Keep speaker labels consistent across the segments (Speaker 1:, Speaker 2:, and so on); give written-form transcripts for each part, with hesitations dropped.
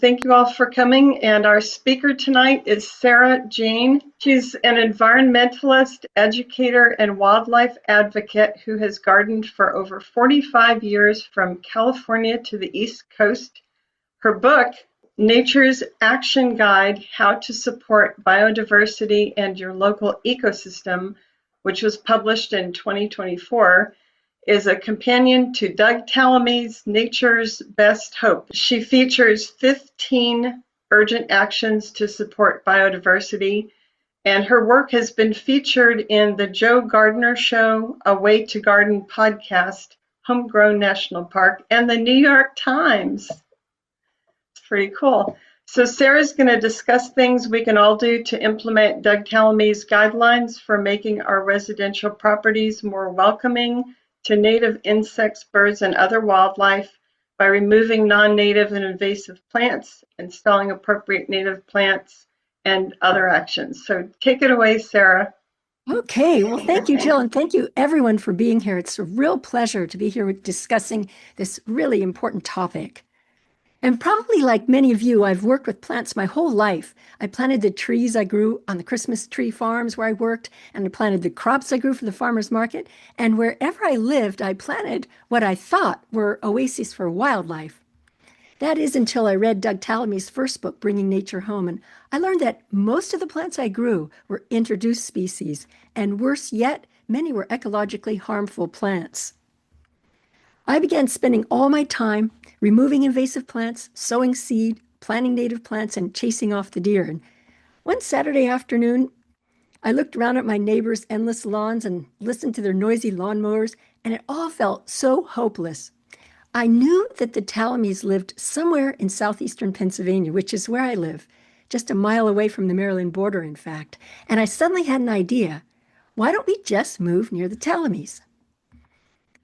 Speaker 1: Thank you all for coming. And our speaker tonight is Sarah Jayne. She's an environmentalist, educator, and wildlife advocate who has gardened for over 45 years from California to the East Coast. Her book, Nature's Action Guide, How to Support Biodiversity and Your Local Ecosystem, which was published in 2024, is a companion to Doug Tallamy's Nature's Best Hope. She features 15 urgent actions to support biodiversity, and her work has been featured in the Joe Gardner Show, A Way to Garden podcast, Homegrown National Park, and the New York Times. It's pretty cool. So Sarah's going to discuss things we can all do to implement Doug Tallamy's guidelines for making our residential properties more welcoming to native insects, birds, and other wildlife by removing non-native and invasive plants, installing appropriate native plants, and other actions. So take it away, Sarah.
Speaker 2: Okay, well, thank you, Jill, and thank you everyone for being here. It's a real pleasure to be here discussing this really important topic. And probably like many of you, I've worked with plants my whole life. I planted the trees I grew on the Christmas tree farms where I worked, and I planted the crops I grew for the farmer's market. And wherever I lived, I planted what I thought were oases for wildlife. That is until I read Doug Tallamy's first book, Bringing Nature Home, and I learned that most of the plants I grew were introduced species, and worse yet, many were ecologically harmful plants. I began spending all my time removing invasive plants, sowing seed, planting native plants, and chasing off the deer. And one Saturday afternoon, I looked around at my neighbors' endless lawns and listened to their noisy lawnmowers, and it all felt so hopeless. I knew that the Tallamys lived somewhere in southeastern Pennsylvania, which is where I live, just a mile away from the Maryland border, in fact. And I suddenly had an idea. Why don't we just move near the Tallamys?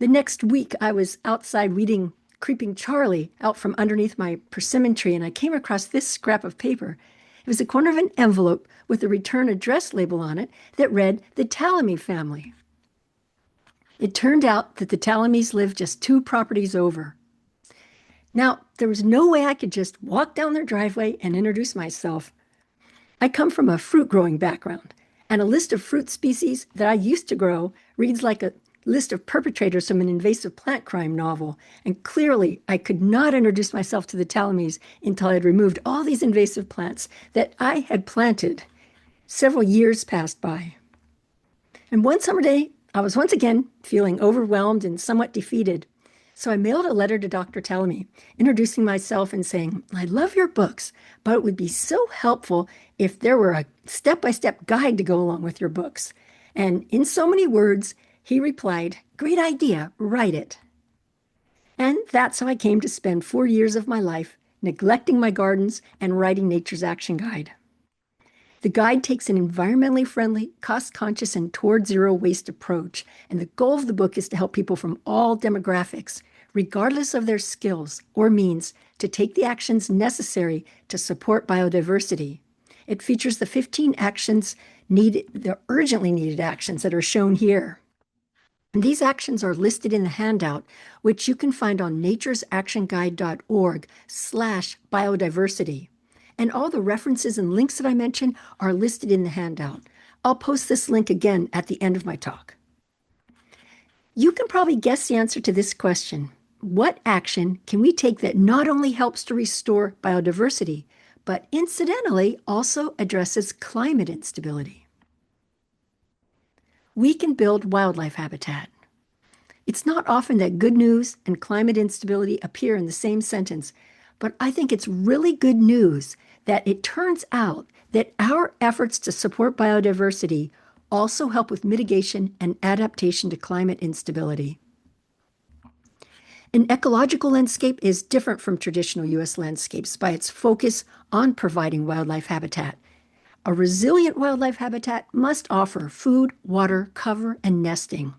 Speaker 2: The next week, I was outside weeding Creeping Charlie out from underneath my persimmon tree, and I came across this scrap of paper. It was the corner of an envelope with a return address label on it that read, The Tallamy Family. It turned out that the Tallamys lived just 2 properties over. Now, there was no way I could just walk down their driveway and introduce myself. I come from a fruit-growing background, and a list of fruit species that I used to grow reads like a list of perpetrators from an invasive plant crime novel, and clearly I could not introduce myself to the Tallamys until I had removed all these invasive plants that I had planted. Several years passed by. And one summer day, I was once again feeling overwhelmed and somewhat defeated. So I mailed a letter to Dr. Tallamy, introducing myself and saying, I love your books, but it would be so helpful if there were a step-by-step guide to go along with your books. And in so many words, he replied, Great idea, write it. And that's how I came to spend 4 years of my life neglecting my gardens and writing Nature's Action Guide. The guide takes an environmentally friendly, cost-conscious, and toward zero waste approach. And the goal of the book is to help people from all demographics, regardless of their skills or means, to take the actions necessary to support biodiversity. It features the 15 actions needed, the urgently needed actions that are shown here. And these actions are listed in the handout, which you can find on naturesactionguide.org/biodiversity. And all the references and links that I mentioned are listed in the handout. I'll post this link again at the end of my talk. You can probably guess the answer to this question. What action can we take that not only helps to restore biodiversity, but incidentally also addresses climate instability? We can build wildlife habitat. It's not often that good news and climate instability appear in the same sentence, but I think it's really good news that it turns out that our efforts to support biodiversity also help with mitigation and adaptation to climate instability. An ecological landscape is different from traditional U.S. landscapes by its focus on providing wildlife habitat. A resilient wildlife habitat must offer food, water, cover, and nesting.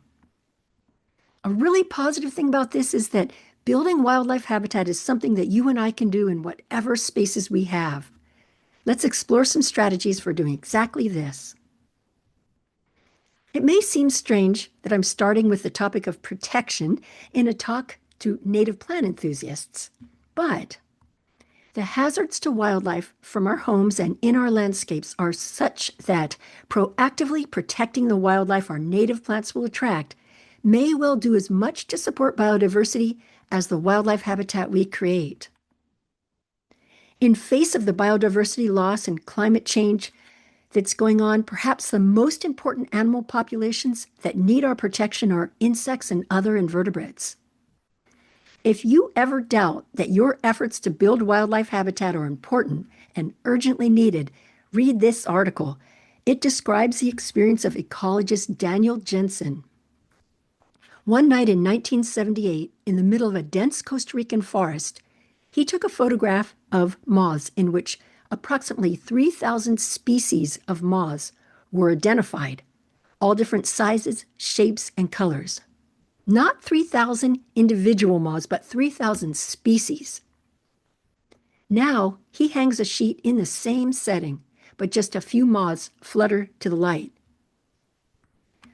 Speaker 2: A really positive thing about this is that building wildlife habitat is something that you and I can do in whatever spaces we have. Let's explore some strategies for doing exactly this. It may seem strange that I'm starting with the topic of protection in a talk to native plant enthusiasts, but The hazards to wildlife from our homes and in our landscapes are such that proactively protecting the wildlife our native plants will attract may well do as much to support biodiversity as the wildlife habitat we create. In face of the biodiversity loss and climate change that's going on, perhaps the most important animal populations that need our protection are insects and other invertebrates. If you ever doubt that your efforts to build wildlife habitat are important and urgently needed, read this article. It describes the experience of ecologist Daniel Jensen. One night in 1978, in the middle of a dense Costa Rican forest, he took a photograph of moths in which approximately 3,000 species of moths were identified, all different sizes, shapes, and colors. Not 3,000 individual moths, but 3,000 species. Now he hangs a sheet in the same setting, but just a few moths flutter to the light.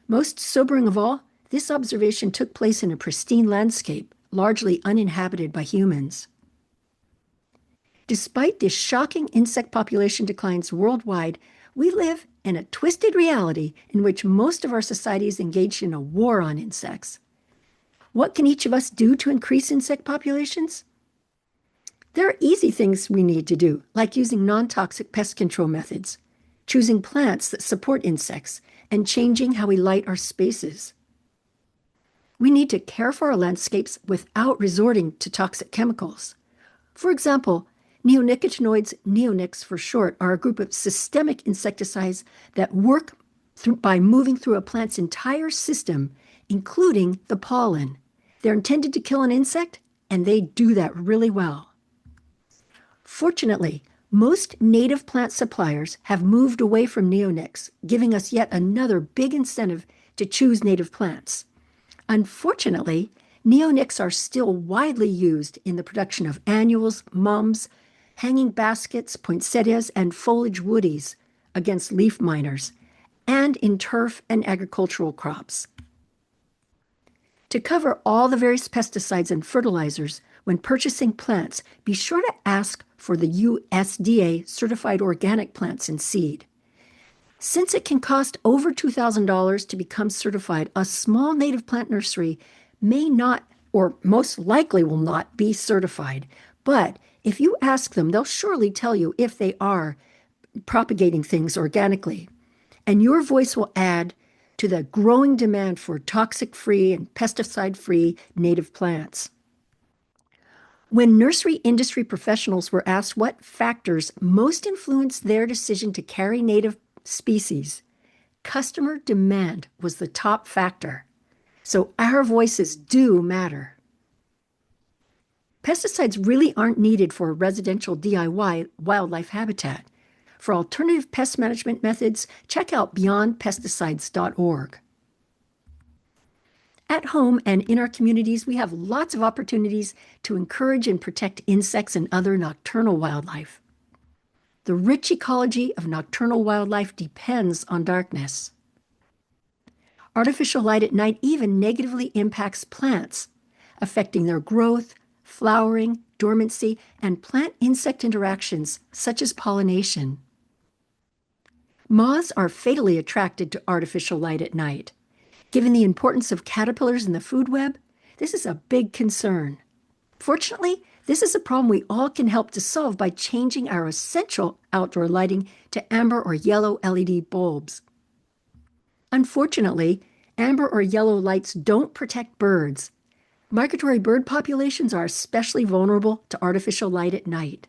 Speaker 2: Most sobering of all, this observation took place in a pristine landscape, largely uninhabited by humans. Despite the shocking insect population declines worldwide, we live in a twisted reality in which most of our society is engaged in a war on insects. What can each of us do to increase insect populations? There are easy things we need to do, like using non-toxic pest control methods, choosing plants that support insects, and changing how we light our spaces. We need to care for our landscapes without resorting to toxic chemicals. For example, neonicotinoids, neonics for short, are a group of systemic insecticides that work by moving through a plant's entire system, including the pollen. They're intended to kill an insect, and they do that really well. Fortunately, most native plant suppliers have moved away from neonics, giving us yet another big incentive to choose native plants. Unfortunately, neonics are still widely used in the production of annuals, mums, hanging baskets, poinsettias, and foliage woodies against leaf miners, and in turf and agricultural crops. To cover all the various pesticides and fertilizers when purchasing plants, be sure to ask for the USDA certified organic plants and seed. Since it can cost over $2,000 to become certified, a small native plant nursery may not, or most likely will not, be certified. But if you ask them, they'll surely tell you if they are propagating things organically. And your voice will add to the growing demand for toxic-free and pesticide-free native plants. When nursery industry professionals were asked what factors most influenced their decision to carry native species, customer demand was the top factor. So our voices do matter. Pesticides really aren't needed for residential DIY wildlife habitat. For alternative pest management methods, check out beyondpesticides.org. At home and in our communities, we have lots of opportunities to encourage and protect insects and other nocturnal wildlife. The rich ecology of nocturnal wildlife depends on darkness. Artificial light at night even negatively impacts plants, affecting their growth, flowering, dormancy, and plant-insect interactions, such as pollination. Moths are fatally attracted to artificial light at night. Given the importance of caterpillars in the food web, this is a big concern. Fortunately, this is a problem we all can help to solve by changing our essential outdoor lighting to amber or yellow LED bulbs. Unfortunately, amber or yellow lights don't protect birds. Migratory bird populations are especially vulnerable to artificial light at night.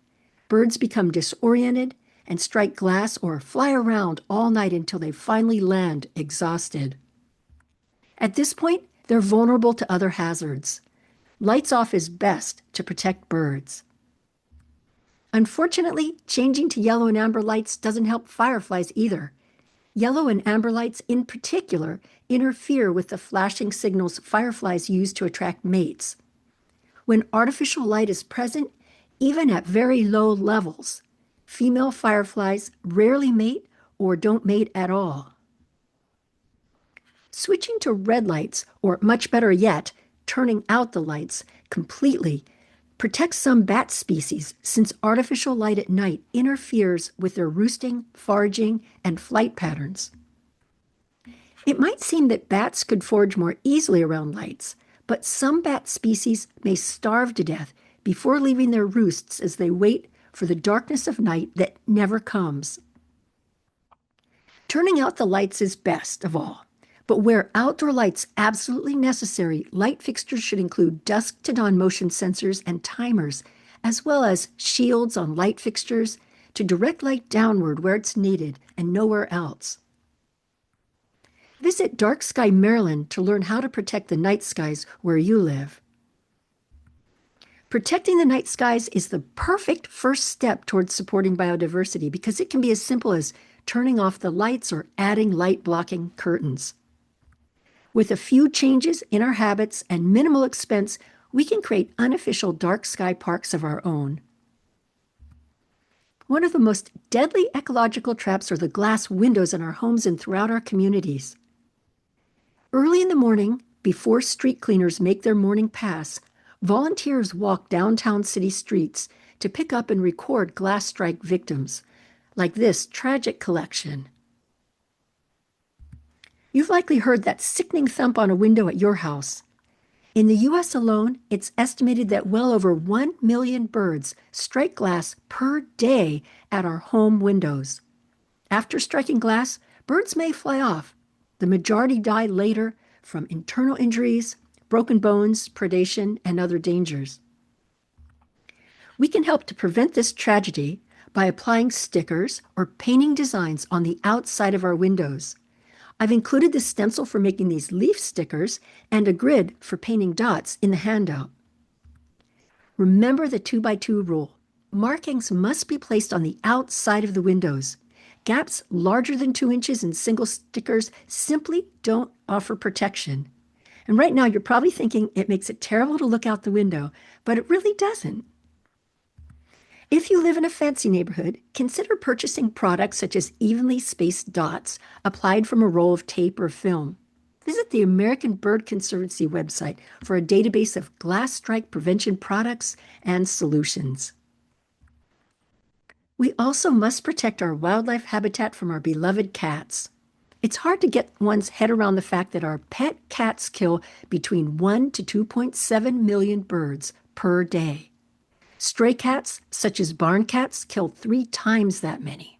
Speaker 2: Birds become disoriented and strike glass or fly around all night until they finally land exhausted. At this point, they're vulnerable to other hazards. Lights off is best to protect birds. Unfortunately, changing to yellow and amber lights doesn't help fireflies either. Yellow and amber lights in particular interfere with the flashing signals fireflies use to attract mates. When artificial light is present, even at very low levels, female fireflies rarely mate or don't mate at all. Switching to red lights, or much better yet, turning out the lights completely, Protect some bat species since artificial light at night interferes with their roosting, foraging, and flight patterns. It might seem that bats could forage more easily around lights, but some bat species may starve to death before leaving their roosts as they wait for the darkness of night that never comes. Turning out the lights is best of all, but where outdoor light's absolutely necessary, light fixtures should include dusk to dawn motion sensors and timers, as well as shields on light fixtures to direct light downward where it's needed and nowhere else. Visit Dark Sky Maryland to learn how to protect the night skies where you live. Protecting the night skies is the perfect first step towards supporting biodiversity because it can be as simple as turning off the lights or adding light-blocking curtains. With a few changes in our habits and minimal expense, we can create unofficial dark sky parks of our own. One of the most deadly ecological traps are the glass windows in our homes and throughout our communities. Early in the morning, before street cleaners make their morning pass, volunteers walk downtown city streets to pick up and record glass strike victims, like this tragic collection. You've likely heard that sickening thump on a window at your house. In the U.S. alone, it's estimated that well over 1 million birds strike glass per day at our home windows. After striking glass, birds may fly off. The majority die later from internal injuries, broken bones, predation, and other dangers. We can help to prevent this tragedy by applying stickers or painting designs on the outside of our windows. I've included the stencil for making these leaf stickers and a grid for painting dots in the handout. Remember the 2x2 rule. Markings must be placed on the outside of the windows. Gaps larger than 2 inches in single stickers simply don't offer protection. And right now you're probably thinking it makes it terrible to look out the window, but it really doesn't. If you live in a fancy neighborhood, consider purchasing products such as evenly spaced dots applied from a roll of tape or film. Visit the American Bird Conservancy website for a database of glass strike prevention products and solutions. We also must protect our wildlife habitat from our beloved cats. It's hard to get one's head around the fact that our pet cats kill between 1 to 2.7 million birds per day. Stray cats, such as barn cats, kill 3 times that many.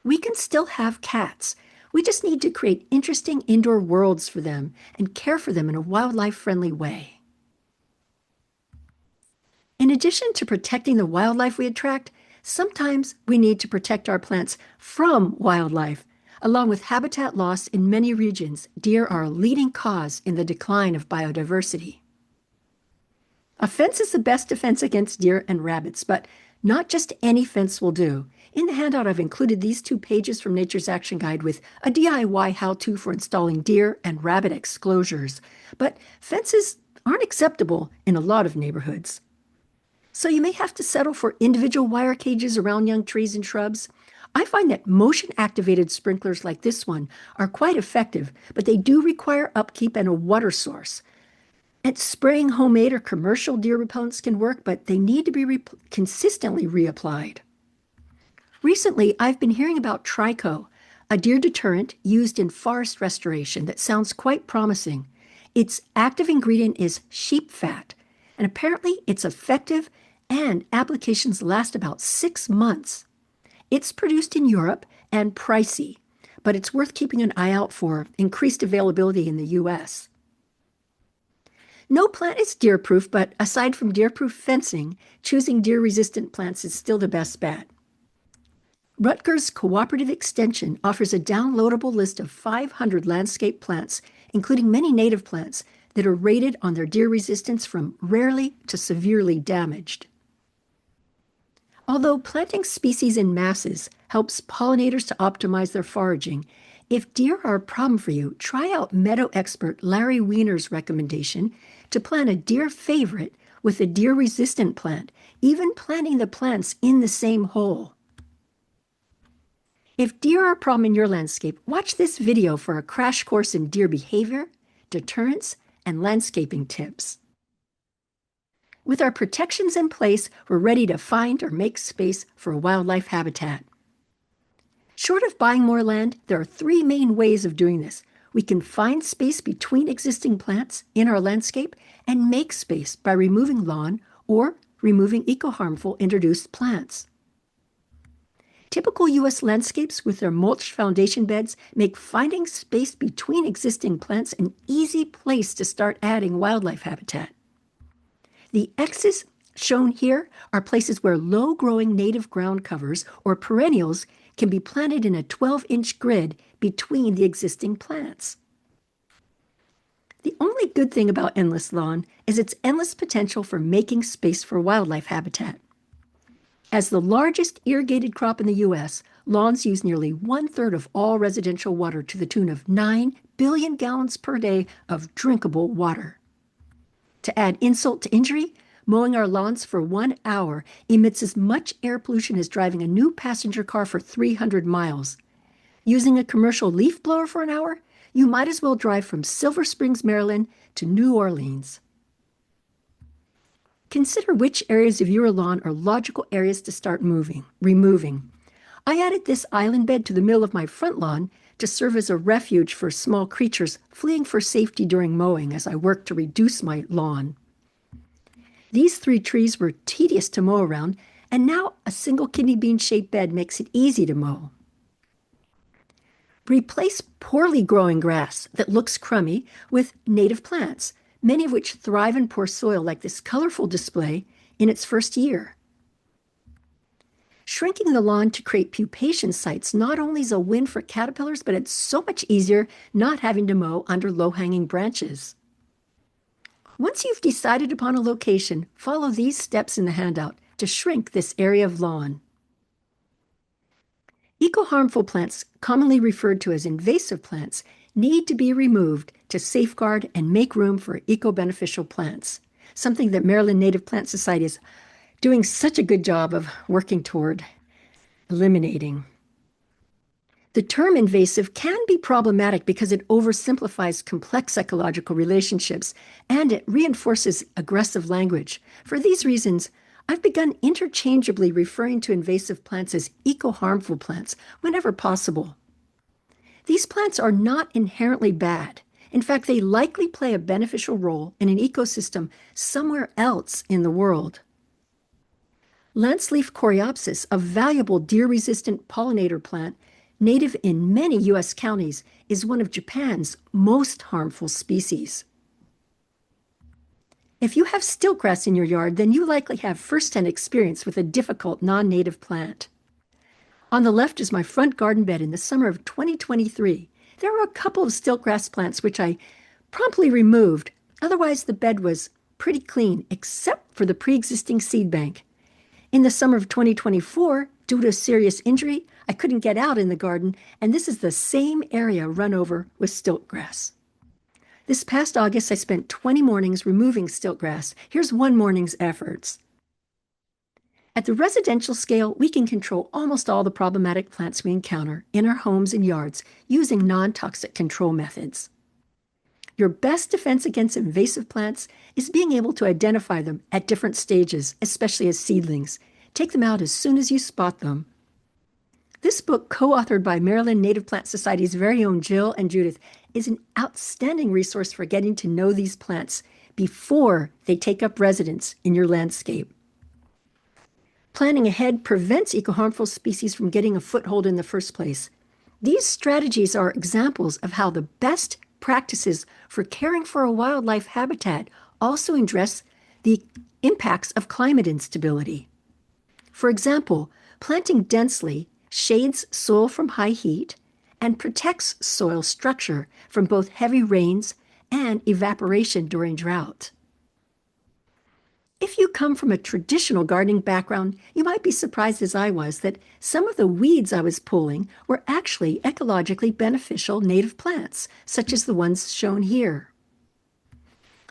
Speaker 2: We can still have cats. We just need to create interesting indoor worlds for them and care for them in a wildlife-friendly way. In addition to protecting the wildlife we attract, sometimes we need to protect our plants from wildlife. Along with habitat loss in many regions, deer are a leading cause in the decline of biodiversity. A fence is the best defense against deer and rabbits, but not just any fence will do. In the handout, I've included these 2 pages from Nature's Action Guide with a DIY how-to for installing deer and rabbit exclosures. But fences aren't acceptable in a lot of neighborhoods. So you may have to settle for individual wire cages around young trees and shrubs. I find that motion-activated sprinklers like this one are quite effective, but they do require upkeep and a water source. And spraying homemade or commercial deer repellents can work, but they need to be consistently reapplied. Recently, I've been hearing about Trico, a deer deterrent used in forest restoration that sounds quite promising. Its active ingredient is sheep fat, and apparently it's effective and applications last about 6 months. It's produced in Europe and pricey, but it's worth keeping an eye out for increased availability in the U.S. No plant is deer-proof, but aside from deer-proof fencing, choosing deer-resistant plants is still the best bet. Rutgers Cooperative Extension offers a downloadable list of 500 landscape plants, including many native plants, that are rated on their deer resistance from rarely to severely damaged. Although planting species in masses helps pollinators to optimize their foraging, if deer are a problem for you, try out meadow expert Larry Wiener's recommendation to plant a deer favorite with a deer-resistant plant, even planting the plants in the same hole. If deer are a problem in your landscape, watch this video for a crash course in deer behavior, deterrence, and landscaping tips. With our protections in place, we're ready to find or make space for a wildlife habitat. Short of buying more land, there are three main ways of doing this. We can find space between existing plants in our landscape and make space by removing lawn or removing eco-harmful introduced plants. Typical U.S. landscapes with their mulched foundation beds make finding space between existing plants an easy place to start adding wildlife habitat. The X's shown here are places where low-growing native ground covers or perennials can be planted in a 12-inch grid between the existing plants. The only good thing about endless lawn is its endless potential for making space for wildlife habitat. As the largest irrigated crop in the U.S., lawns use nearly 1/3 of all residential water to the tune of 9 billion gallons per day of drinkable water. To add insult to injury, mowing our lawns for 1 hour emits as much air pollution as driving a new passenger car for 300 miles. Using a commercial leaf blower for an hour, you might as well drive from Silver Springs, Maryland to New Orleans. Consider which areas of your lawn are logical areas to start removing. I added this island bed to the middle of my front lawn to serve as a refuge for small creatures fleeing for safety during mowing as I work to reduce my lawn. These 3 trees were tedious to mow around, and now a single kidney bean-shaped bed makes it easy to mow. Replace poorly growing grass that looks crummy with native plants, many of which thrive in poor soil like this colorful display in its first year. Shrinking the lawn to create pupation sites not only is a win for caterpillars, but it's so much easier not having to mow under low-hanging branches. Once you've decided upon a location, follow these steps in the handout to shrink this area of lawn. Eco-harmful plants, commonly referred to as invasive plants, need to be removed to safeguard and make room for eco-beneficial plants, something that Maryland Native Plant Society is doing such a good job of working toward eliminating. The term invasive can be problematic because it oversimplifies complex ecological relationships and it reinforces aggressive language. For these reasons, I've begun interchangeably referring to invasive plants as eco-harmful plants whenever possible. These plants are not inherently bad. In fact, they likely play a beneficial role in an ecosystem somewhere else in the world. Lanceleaf coreopsis, a valuable deer-resistant pollinator plant native in many U.S. counties, is one of Japan's most harmful species. If you have stiltgrass in your yard, then you likely have first-hand experience with a difficult non-native plant. On the left is my front garden bed in the summer of 2023. There were a couple of stiltgrass plants which I promptly removed. Otherwise, the bed was pretty clean, except for the pre-existing seed bank. In the summer of 2024, due to a serious injury, I couldn't get out in the garden, and this is the same area run over with stiltgrass. This past August, I spent 20 mornings removing stiltgrass. Here's one morning's efforts. At the residential scale, we can control almost all the problematic plants we encounter in our homes and yards using non-toxic control methods. Your best defense against invasive plants is being able to identify them at different stages, especially as seedlings. Take them out as soon as you spot them. This book, co-authored by Maryland Native Plant Society's very own Jill and Judith, is an outstanding resource for getting to know these plants before they take up residence in your landscape. Planning ahead prevents eco-harmful species from getting a foothold in the first place. These strategies are examples of how the best practices for caring for a wildlife habitat also address the impacts of climate instability. For example, planting densely shades soil from high heat and protects soil structure from both heavy rains and evaporation during drought. If you come from a traditional gardening background, you might be surprised as I was that some of the weeds I was pulling were actually ecologically beneficial native plants, such as the ones shown here.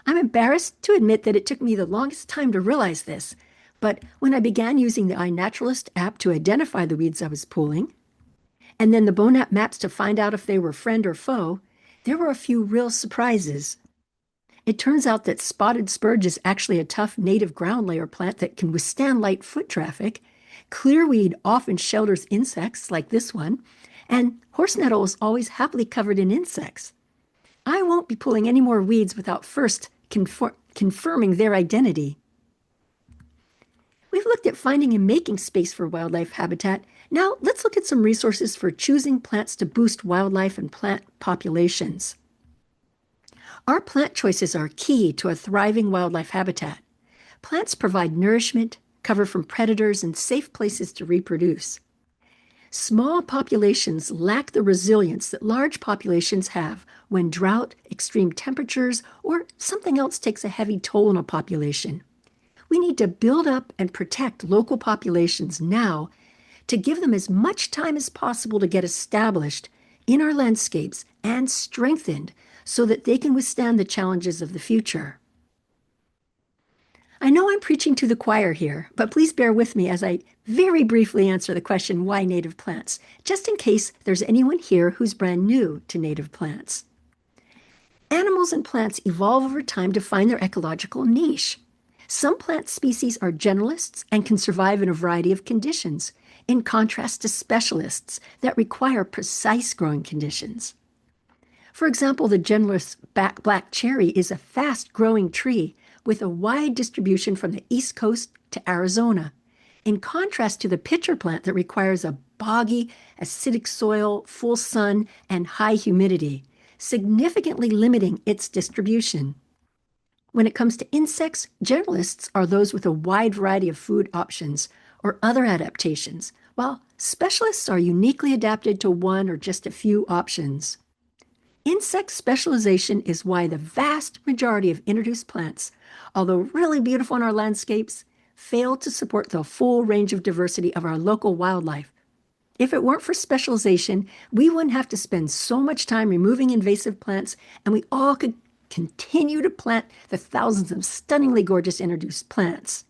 Speaker 2: I'm embarrassed to admit that it took me the longest time to realize this, but when I began using the iNaturalist app to identify the weeds I was pulling, and then the Bonap maps to find out if they were friend or foe, there were a few real surprises. It turns out that spotted spurge is actually a tough native ground layer plant that can withstand light foot traffic. Clearweed often shelters insects like this one, and horse nettle is always happily covered in insects. I won't be pulling any more weeds without first confirming their identity. We've looked at finding and making space for wildlife habitat. Now let's look at some resources for choosing plants to boost wildlife and plant populations. Our plant choices are key to a thriving wildlife habitat. Plants provide nourishment, cover from predators, and safe places to reproduce. Small populations lack the resilience that large populations have when drought, extreme temperatures, or something else takes a heavy toll on a population. We need to build up and protect local populations now to give them as much time as possible to get established in our landscapes and strengthened so that they can withstand the challenges of the future. I know I'm preaching to the choir here, but please bear with me as I very briefly answer the question, why native plants, just in case there's anyone here who's brand new to native plants. Animals and plants evolve over time to find their ecological niche. Some plant species are generalists and can survive in a variety of conditions, in contrast to specialists that require precise growing conditions. For example, the generalist black cherry is a fast-growing tree with a wide distribution from the East Coast to Arizona, in contrast to the pitcher plant that requires a boggy, acidic soil, full sun, and high humidity, significantly limiting its distribution. When it comes to insects, generalists are those with a wide variety of food options or other adaptations, while specialists are uniquely adapted to one or just a few options. Insect specialization is why the vast majority of introduced plants, although really beautiful in our landscapes, fail to support the full range of diversity of our local wildlife. If it weren't for specialization, we wouldn't have to spend so much time removing invasive plants, and we all could continue to plant the thousands of stunningly gorgeous introduced plants.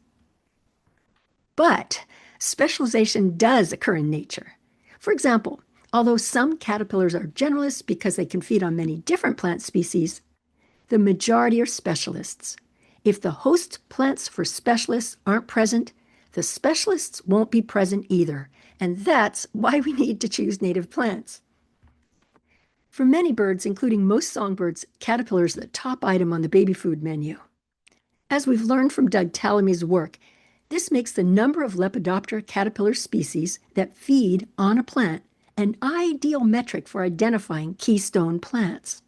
Speaker 2: But specialization does occur in nature. For example, although some caterpillars are generalists because they can feed on many different plant species, the majority are specialists. If the host plants for specialists aren't present, the specialists won't be present either, and that's why we need to choose native plants. For many birds, including most songbirds, caterpillars are the top item on the baby food menu. As we've learned from Doug Tallamy's work, this makes the number of Lepidoptera caterpillar species that feed on a plant an ideal metric for identifying keystone plants.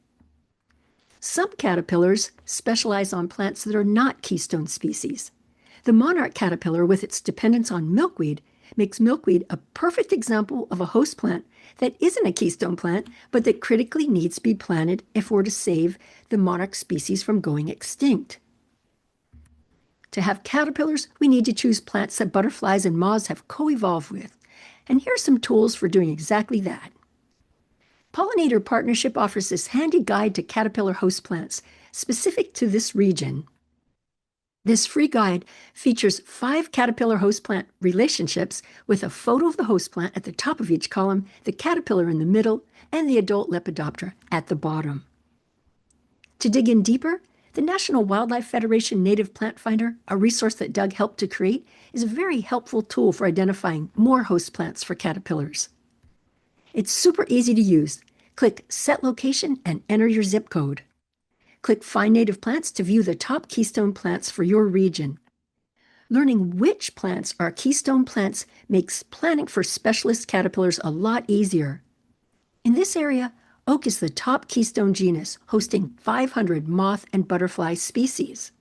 Speaker 2: Some caterpillars specialize on plants that are not keystone species. The monarch caterpillar, with its dependence on milkweed, makes milkweed a perfect example of a host plant that isn't a keystone plant, but that critically needs to be planted if we're to save the monarch species from going extinct. To have caterpillars, we need to choose plants that butterflies and moths have co-evolved with. And here are some tools for doing exactly that. Pollinator Partnership offers this handy guide to caterpillar host plants specific to this region. This free guide features 5 caterpillar host plant relationships with a photo of the host plant at the top of each column, the caterpillar in the middle, and the adult Lepidoptera at the bottom. To dig in deeper, the National Wildlife Federation Native Plant Finder, a resource that Doug helped to create, is a very helpful tool for identifying more host plants for caterpillars. It's super easy to use. Click Set Location and enter your zip code. Click Find Native Plants to view the top keystone plants for your region. Learning which plants are keystone plants makes planning for specialist caterpillars a lot easier. In this area, oak is the top keystone genus, hosting 500 moth and butterfly species.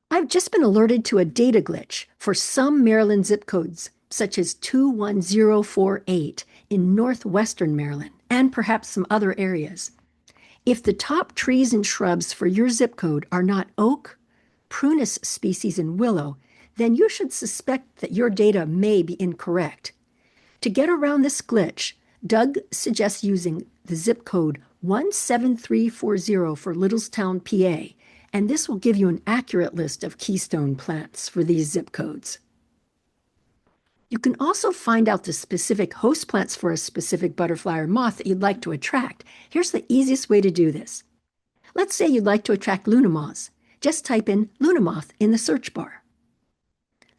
Speaker 2: I've just been alerted to a data glitch for some Maryland zip codes, such as 21048 in northwestern Maryland, and perhaps some other areas. If the top trees and shrubs for your zip code are not oak, prunus species, and willow, then you should suspect that your data may be incorrect. To get around this glitch, Doug suggests using the zip code 17340 for Littlestown, PA, and this will give you an accurate list of keystone plants for these zip codes. You can also find out the specific host plants for a specific butterfly or moth that you'd like to attract. Here's the easiest way to do this. Let's say you'd like to attract Luna moths. Just type in Luna moth in the search bar.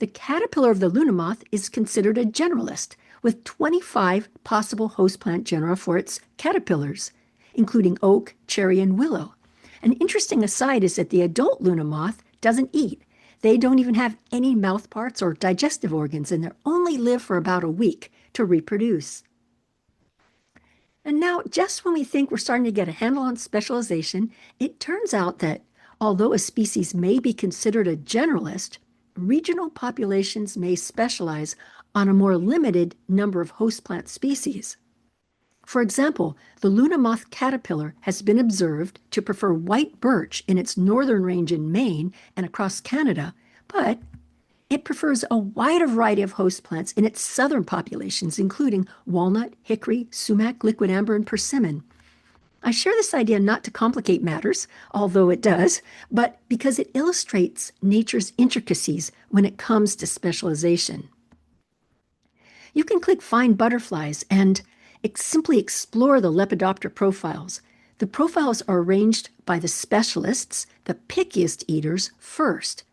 Speaker 2: The caterpillar of the Luna moth is considered a generalist, with 25 possible host plant genera for its caterpillars, including oak, cherry, and willow. An interesting aside is that the adult Luna moth doesn't eat. They don't even have any mouth parts or digestive organs, and they only live for about a week to reproduce. And now, just when we think we're starting to get a handle on specialization, it turns out that although a species may be considered a generalist, regional populations may specialize on a more limited number of host plant species. For example, the Luna moth caterpillar has been observed to prefer white birch in its northern range in Maine and across Canada, but it prefers a wider variety of host plants in its southern populations, including walnut, hickory, sumac, liquid amber, and persimmon. I share this idea not to complicate matters, although it does, but because it illustrates nature's intricacies when it comes to specialization. You can click Find Butterflies and simply explore the Lepidoptera profiles. The profiles are arranged by the specialists, the pickiest eaters, first.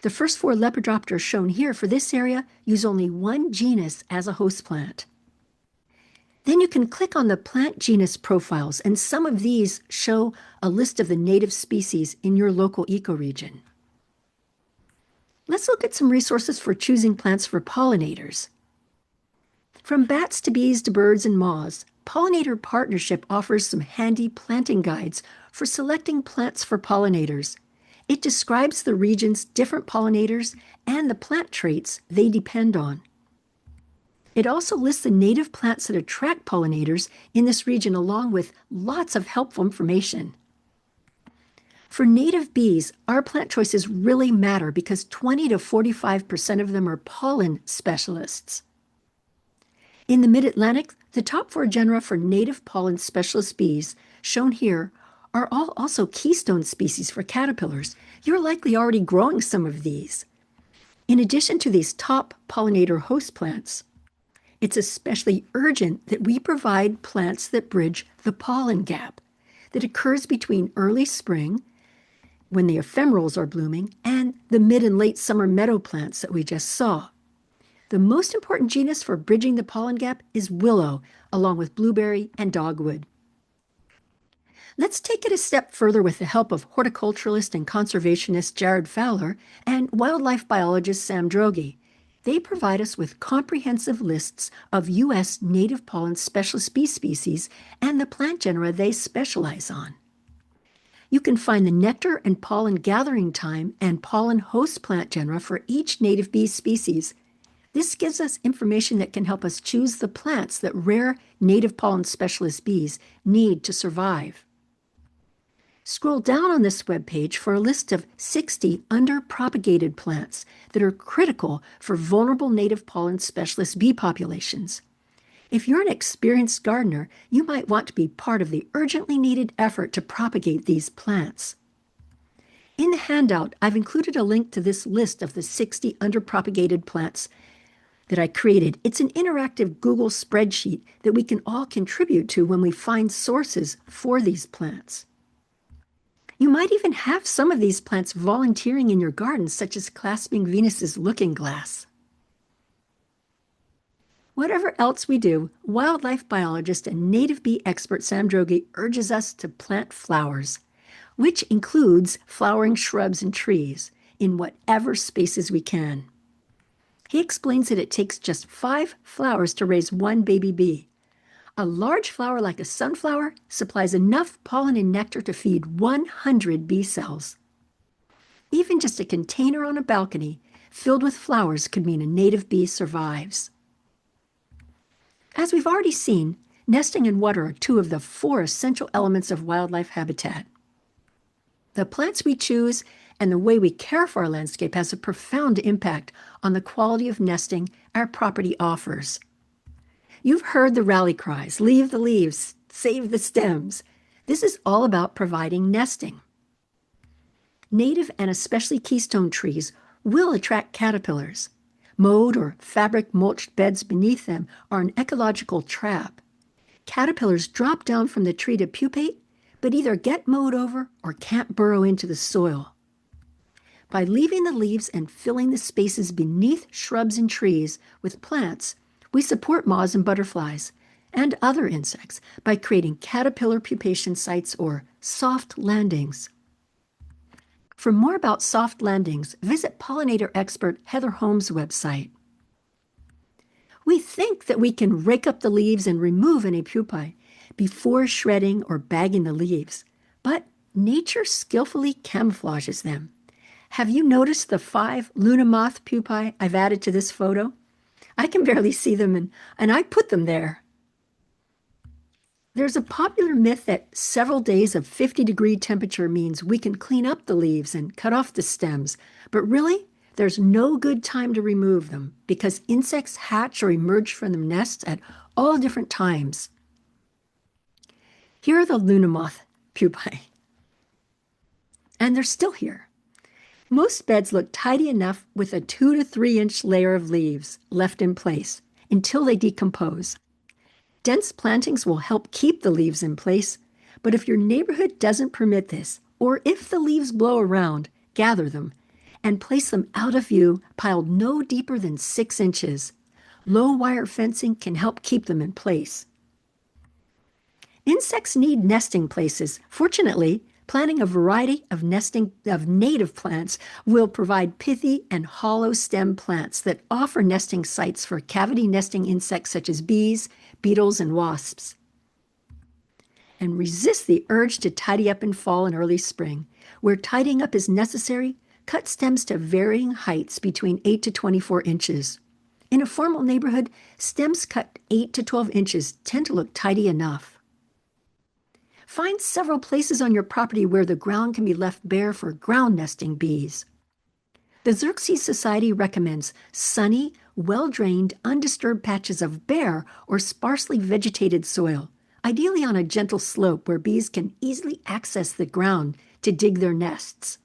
Speaker 2: The first 4 Lepidoptera shown here for this area use only one genus as a host plant. Then you can click on the plant genus profiles, and some of these show a list of the native species in your local ecoregion. Let's look at some resources for choosing plants for pollinators. From bats to bees to birds and moths, Pollinator Partnership offers some handy planting guides for selecting plants for pollinators. It describes the region's different pollinators and the plant traits they depend on. It also lists the native plants that attract pollinators in this region, along with lots of helpful information. For native bees, our plant choices really matter because 20 to 45% of them are pollen specialists. In the Mid-Atlantic, the top 4 genera for native pollen specialist bees, shown here, are all also keystone species for caterpillars. You're likely already growing some of these. In addition to these top pollinator host plants, it's especially urgent that we provide plants that bridge the pollen gap that occurs between early spring, when the ephemerals are blooming, and the mid and late summer meadow plants that we just saw. The most important genus for bridging the pollen gap is willow, along with blueberry and dogwood. Let's take it a step further with the help of horticulturalist and conservationist Jared Fowler and wildlife biologist Sam Droege. They provide us with comprehensive lists of U.S. native pollen specialist bee species and the plant genera they specialize on. You can find the nectar and pollen gathering time and pollen host plant genera for each native bee species. This gives us information that can help us choose the plants that rare native pollen specialist bees need to survive. Scroll down on this webpage for a list of 60 underpropagated plants that are critical for vulnerable native pollen specialist bee populations. If you're an experienced gardener, you might want to be part of the urgently needed effort to propagate these plants. In the handout, I've included a link to this list of the 60 underpropagated plants that I created. It's an interactive Google spreadsheet that we can all contribute to when we find sources for these plants. You might even have some of these plants volunteering in your garden, such as clasping Venus's looking glass. Whatever else we do, wildlife biologist and native bee expert Sam Droege urges us to plant flowers, which includes flowering shrubs and trees, in whatever spaces we can. He explains that it takes just 5 flowers to raise one baby bee. A large flower like a sunflower supplies enough pollen and nectar to feed 100 bee cells. Even just a container on a balcony filled with flowers could mean a native bee survives. As we've already seen, nesting and water are 2 of the 4 essential elements of wildlife habitat. The plants we choose and the way we care for our landscape has a profound impact on the quality of nesting our property offers. You've heard the rally cries, leave the leaves, save the stems. This is all about providing nesting. Native and especially keystone trees will attract caterpillars, Mowed or fabric mulched beds beneath them are an ecological trap. Caterpillars drop down from the tree to pupate, but either get mowed over or can't burrow into the soil. By leaving the leaves and filling the spaces beneath shrubs and trees with plants, we support moths and butterflies and other insects by creating caterpillar pupation sites or soft landings. For more about soft landings, visit pollinator expert Heather Holmes' website. We think that we can rake up the leaves and remove any pupae before shredding or bagging the leaves, but nature skillfully camouflages them. Have you noticed the 5 Luna moth pupae I've added to this photo? I can barely see them, and I put them there. There's a popular myth that several days of 50-degree temperature means we can clean up the leaves and cut off the stems, but really, there's no good time to remove them because insects hatch or emerge from their nests at all different times. Here are the Luna moth pupae, and they're still here. Most beds look tidy enough with a 2 to 3 inch layer of leaves left in place until they decompose. Dense plantings will help keep the leaves in place, but if your neighborhood doesn't permit this, or if the leaves blow around, gather them and place them out of view, piled no deeper than 6 inches. Low wire fencing can help keep them in place. Insects need nesting places. Fortunately, planting a variety of native plants will provide pithy and hollow stem plants that offer nesting sites for cavity nesting insects such as bees, beetles, and wasps. And resist the urge to tidy up in fall and early spring. Where tidying up is necessary, cut stems to varying heights between 8 to 24 inches. In a formal neighborhood, stems cut 8 to 12 inches tend to look tidy enough. Find several places on your property where the ground can be left bare for ground nesting bees. The Xerces Society recommends sunny, well-drained, undisturbed patches of bare or sparsely vegetated soil, ideally on a gentle slope where bees can easily access the ground to dig their nests.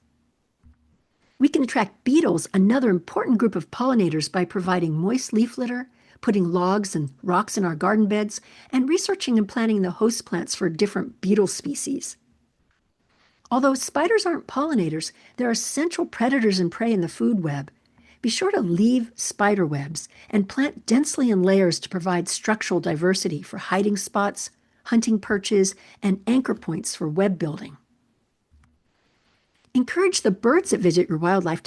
Speaker 2: We can attract beetles, another important group of pollinators, by providing moist leaf litter, putting logs and rocks in our garden beds, and researching and planting the host plants for different beetle species. Although spiders aren't pollinators, there are central predators and prey in the food web. Be sure to leave spider webs and plant densely in layers to provide structural diversity for hiding spots, hunting perches, and anchor points for web building. Encourage the birds that visit your wildlife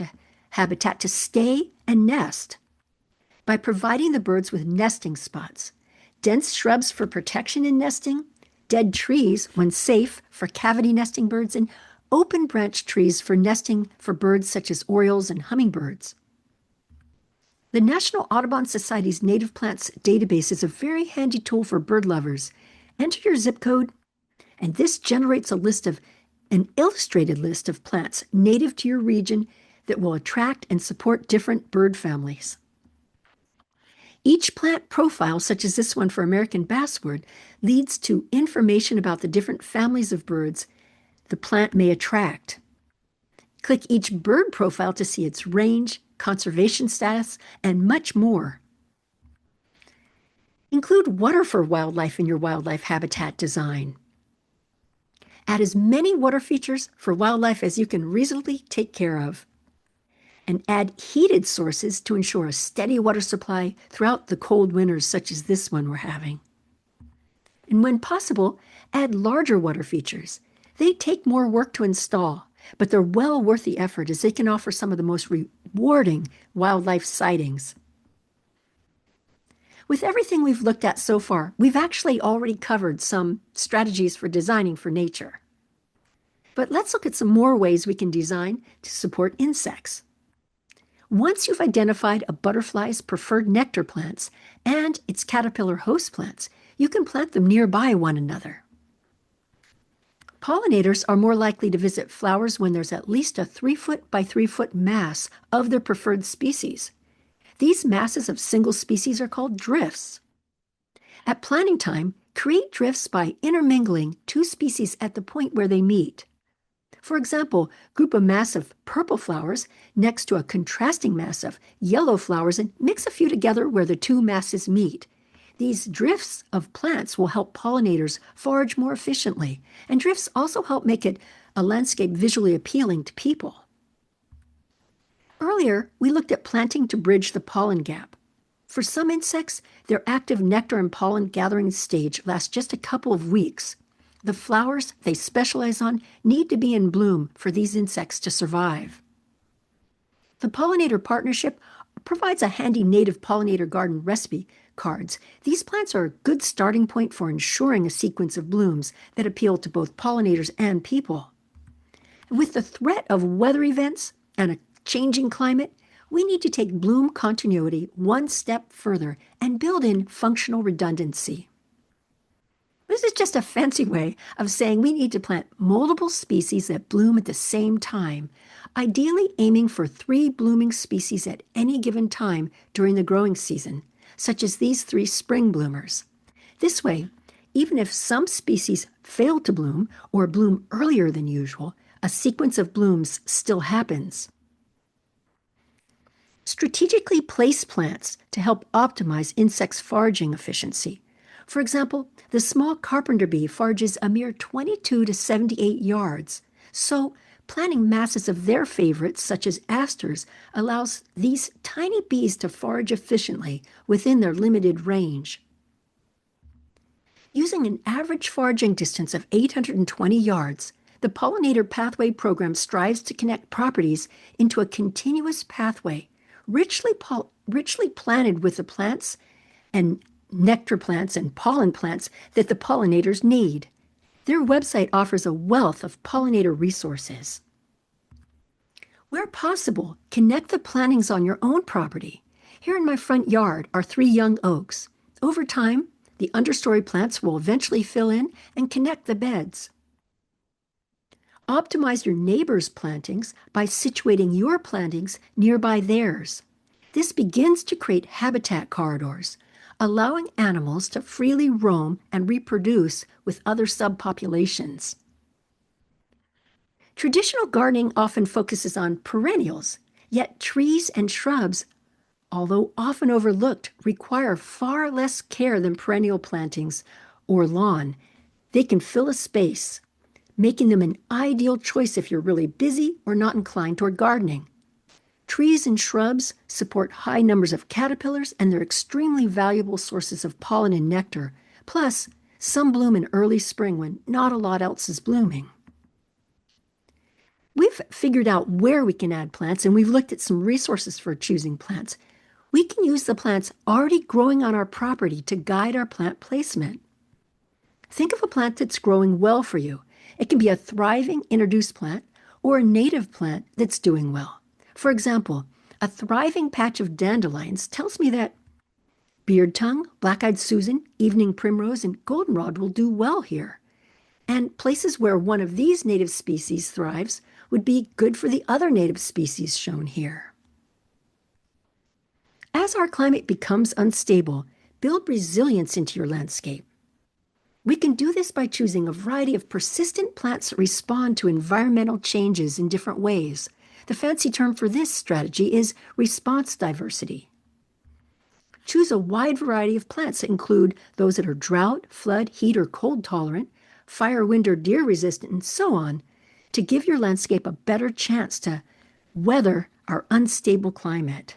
Speaker 2: habitat to stay and nest by providing the birds with nesting spots, dense shrubs for protection and nesting, dead trees, when safe, for cavity nesting birds, and open branch trees for nesting for birds such as orioles and hummingbirds. The National Audubon Society's Native Plants database is a very handy tool for bird lovers. Enter your zip code, and this generates an illustrated list of plants native to your region that will attract and support different bird families. Each plant profile, such as this one for American basswood, leads to information about the different families of birds the plant may attract. Click each bird profile to see its range, conservation status, and much more. Include water for wildlife in your wildlife habitat design. Add as many water features for wildlife as you can reasonably take care of. And add heated sources to ensure a steady water supply throughout the cold winters such as this one we're having. And when possible, add larger water features. They take more work to install, but they're well worth the effort as they can offer some of the most rewarding wildlife sightings. With everything we've looked at so far, we've actually already covered some strategies for designing for nature. But let's look at some more ways we can design to support insects. Once you've identified a butterfly's preferred nectar plants and its caterpillar host plants, you can plant them nearby one another. Pollinators are more likely to visit flowers when there's at least a 3-foot by 3-foot mass of their preferred species. These masses of single species are called drifts. At planting time, create drifts by intermingling 2 species at the point where they meet. For example, group a mass of purple flowers next to a contrasting mass of yellow flowers and mix a few together where the two masses meet. These drifts of plants will help pollinators forage more efficiently, and drifts also help make a landscape visually appealing to people. Earlier, we looked at planting to bridge the pollen gap. For some insects, their active nectar and pollen gathering stage lasts just a couple of weeks. The flowers they specialize on need to be in bloom for these insects to survive. The Pollinator Partnership provides a handy native pollinator garden recipe cards. These plants are a good starting point for ensuring a sequence of blooms that appeal to both pollinators and people. With the threat of weather events and a changing climate, we need to take bloom continuity one step further and build in functional redundancy. This is just a fancy way of saying we need to plant multiple species that bloom at the same time, ideally aiming for 3 blooming species at any given time during the growing season, such as these 3 spring bloomers. This way, even if some species fail to bloom or bloom earlier than usual, a sequence of blooms still happens. Strategically place plants to help optimize insects' foraging efficiency. For example, the small carpenter bee forages a mere 22 to 78 yards. So, planting masses of their favorites, such as asters, allows these tiny bees to forage efficiently within their limited range. Using an average foraging distance of 820 yards, the Pollinator Pathway Program strives to connect properties into a continuous pathway, richly planted with the plants and nectar plants and pollen plants that the pollinators need. Their website offers a wealth of pollinator resources. Where possible, connect the plantings on your own property. Here in my front yard are 3 young oaks. Over time, the understory plants will eventually fill in and connect the beds. Optimize your neighbor's plantings by situating your plantings nearby theirs. This begins to create habitat corridors, allowing animals to freely roam and reproduce with other subpopulations. Traditional gardening often focuses on perennials, yet trees and shrubs, although often overlooked, require far less care than perennial plantings or lawn. They can fill a space, making them an ideal choice if you're really busy or not inclined toward gardening. Trees and shrubs support high numbers of caterpillars, and they're extremely valuable sources of pollen and nectar. Plus, some bloom in early spring when not a lot else is blooming. We've figured out where we can add plants, and we've looked at some resources for choosing plants. We can use the plants already growing on our property to guide our plant placement. Think of a plant that's growing well for you. It can be a thriving introduced plant or a native plant that's doing well. For example, a thriving patch of dandelions tells me that beard tongue, black-eyed Susan, evening primrose, and goldenrod will do well here. And places where one of these native species thrives would be good for the other native species shown here. As our climate becomes unstable, build resilience into your landscape. We can do this by choosing a variety of persistent plants that respond to environmental changes in different ways. The fancy term for this strategy is response diversity. Choose a wide variety of plants that include those that are drought, flood, heat, or cold tolerant, fire, wind, or deer resistant, and so on, to give your landscape a better chance to weather our unstable climate.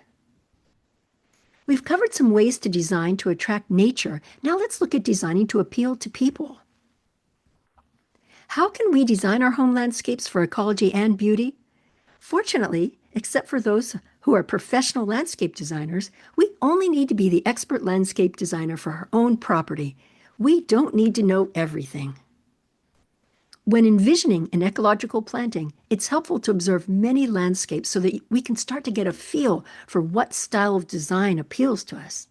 Speaker 2: We've covered some ways to design to attract nature. Now let's look at designing to appeal to people. How can we design our home landscapes for ecology and beauty? Fortunately, except for those who are professional landscape designers, we only need to be the expert landscape designer for our own property. We don't need to know everything. When envisioning an ecological planting, it's helpful to observe many landscapes so that we can start to get a feel for what style of design appeals to us.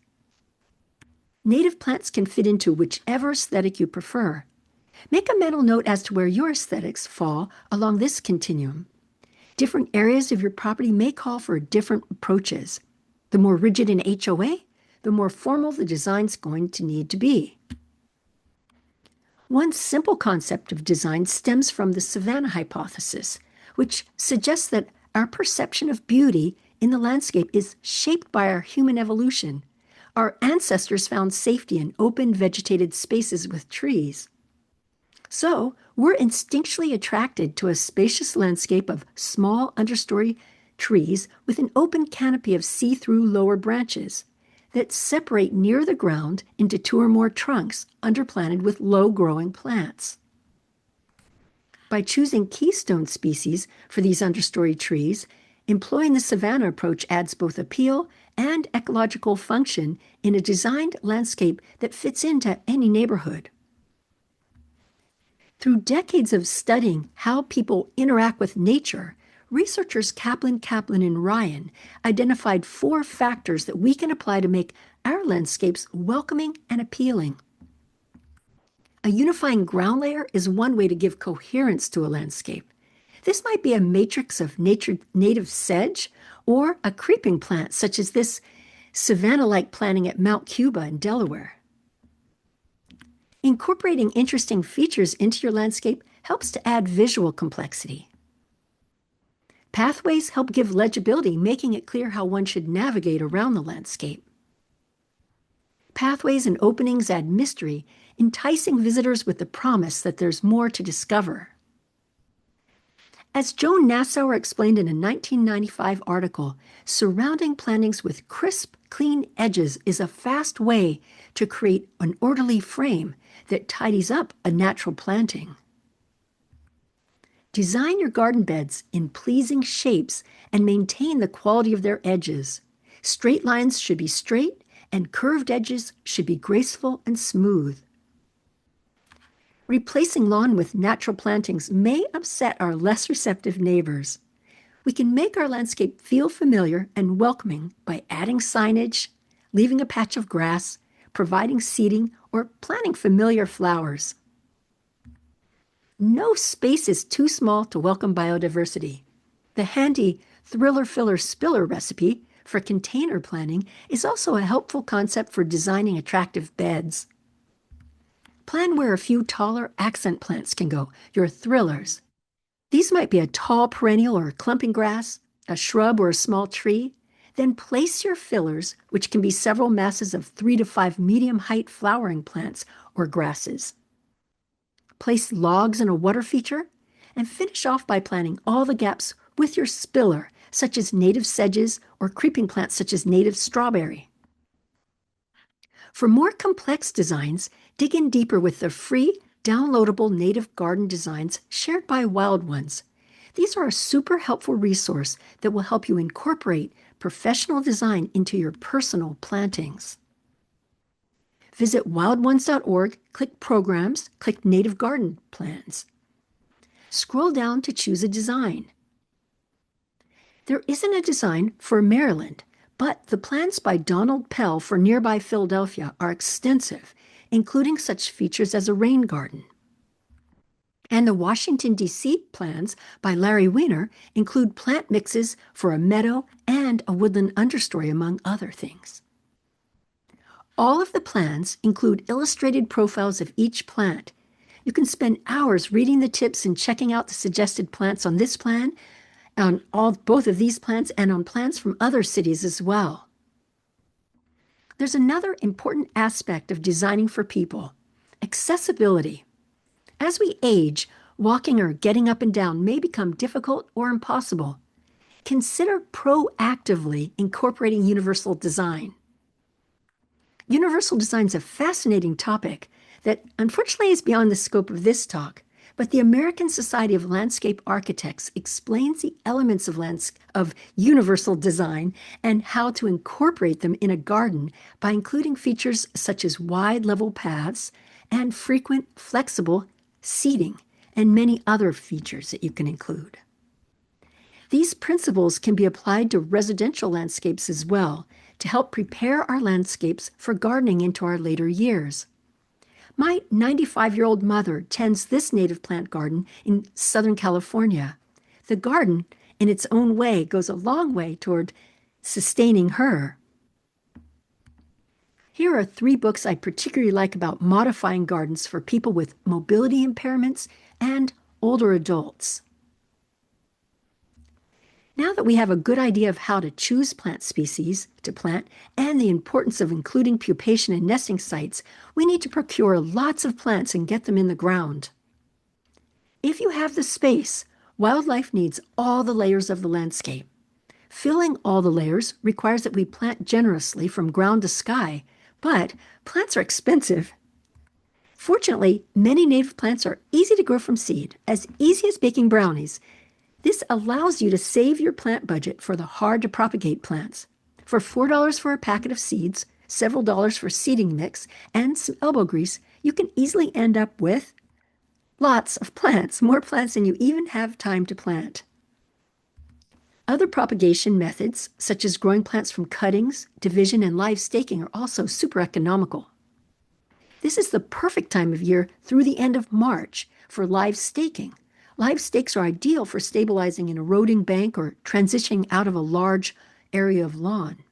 Speaker 2: Native plants can fit into whichever aesthetic you prefer. Make a mental note as to where your aesthetics fall along this continuum. Different areas of your property may call for different approaches. The more rigid an HOA, the more formal the design's going to need to be. One simple concept of design stems from the savanna hypothesis, which suggests that our perception of beauty in the landscape is shaped by our human evolution. Our ancestors found safety in open vegetated spaces with trees. So, we're instinctually attracted to a spacious landscape of small understory trees with an open canopy of see-through lower branches that separate near the ground into two or more trunks underplanted with low-growing plants. By choosing keystone species for these understory trees, employing the savanna approach adds both appeal and ecological function in a designed landscape that fits into any neighborhood. Through decades of studying how people interact with nature, researchers Kaplan, and Ryan identified 4 factors that we can apply to make our landscapes welcoming and appealing. A unifying ground layer is one way to give coherence to a landscape. This might be a matrix of native sedge or a creeping plant such as this savanna-like planting at Mount Cuba in Delaware. Incorporating interesting features into your landscape helps to add visual complexity. Pathways help give legibility, making it clear how one should navigate around the landscape. Pathways and openings add mystery, enticing visitors with the promise that there's more to discover. As Joan Nassauer explained in a 1995 article, surrounding plantings with crisp, clean edges is a fast way to create an orderly frame that tidies up a natural planting. Design your garden beds in pleasing shapes and maintain the quality of their edges. Straight lines should be straight, and curved edges should be graceful and smooth. Replacing lawn with natural plantings may upset our less receptive neighbors. We can make our landscape feel familiar and welcoming by adding signage, leaving a patch of grass, providing seating, or planting familiar flowers. No space is too small to welcome biodiversity. The handy Thriller Filler Spiller recipe for container planting is also a helpful concept for designing attractive beds. Plan where a few taller accent plants can go, your thrillers. These might be a tall perennial or clumping grass, a shrub or a small tree. Then place your fillers, which can be several masses of 3 to 5 medium-height flowering plants or grasses. Place logs in a water feature, and finish off by planting all the gaps with your spiller, such as native sedges or creeping plants such as native strawberry. For more complex designs, dig in deeper with the free, downloadable native garden designs shared by Wild Ones. These are a super helpful resource that will help you incorporate professional design into your personal plantings. Visit wildones.org, click Programs, click Native Garden Plans. Scroll down to choose a design. There isn't a design for Maryland, but the plans by Donald Pell for nearby Philadelphia are extensive, including such features as a rain garden. And the Washington, D.C. plans by Larry Weiner include plant mixes for a meadow and a woodland understory, among other things. All of the plans include illustrated profiles of each plant. You can spend hours reading the tips and checking out the suggested plants on this plan, on both of these plants, and on plans from other cities as well. There's another important aspect of designing for people: accessibility. As we age, walking or getting up and down may become difficult or impossible. Consider proactively incorporating universal design. Universal design is a fascinating topic that unfortunately is beyond the scope of this talk, but the American Society of Landscape Architects explains the elements of universal design and how to incorporate them in a garden by including features such as wide level paths and frequent flexible seating, and many other features that you can include. These principles can be applied to residential landscapes as well to help prepare our landscapes for gardening into our later years. My 95-year-old mother tends this native plant garden in Southern California. The garden, in its own way, goes a long way toward sustaining her. Here are 3 books I particularly like about modifying gardens for people with mobility impairments and older adults. Now that we have a good idea of how to choose plant species to plant and the importance of including pupation and nesting sites, we need to procure lots of plants and get them in the ground. If you have the space, wildlife needs all the layers of the landscape. Filling all the layers requires that we plant generously from ground to sky, but plants are expensive. Fortunately, many native plants are easy to grow from seed, as easy as baking brownies. This allows you to save your plant budget for the hard-to-propagate plants. For $4 for a packet of seeds, several dollars for seeding mix, and some elbow grease, you can easily end up with lots of plants, more plants than you even have time to plant. Other propagation methods, such as growing plants from cuttings, division, and live staking, are also super economical. This is the perfect time of year through the end of March for live staking. Live stakes are ideal for stabilizing an eroding bank or transitioning out of a large area of lawn.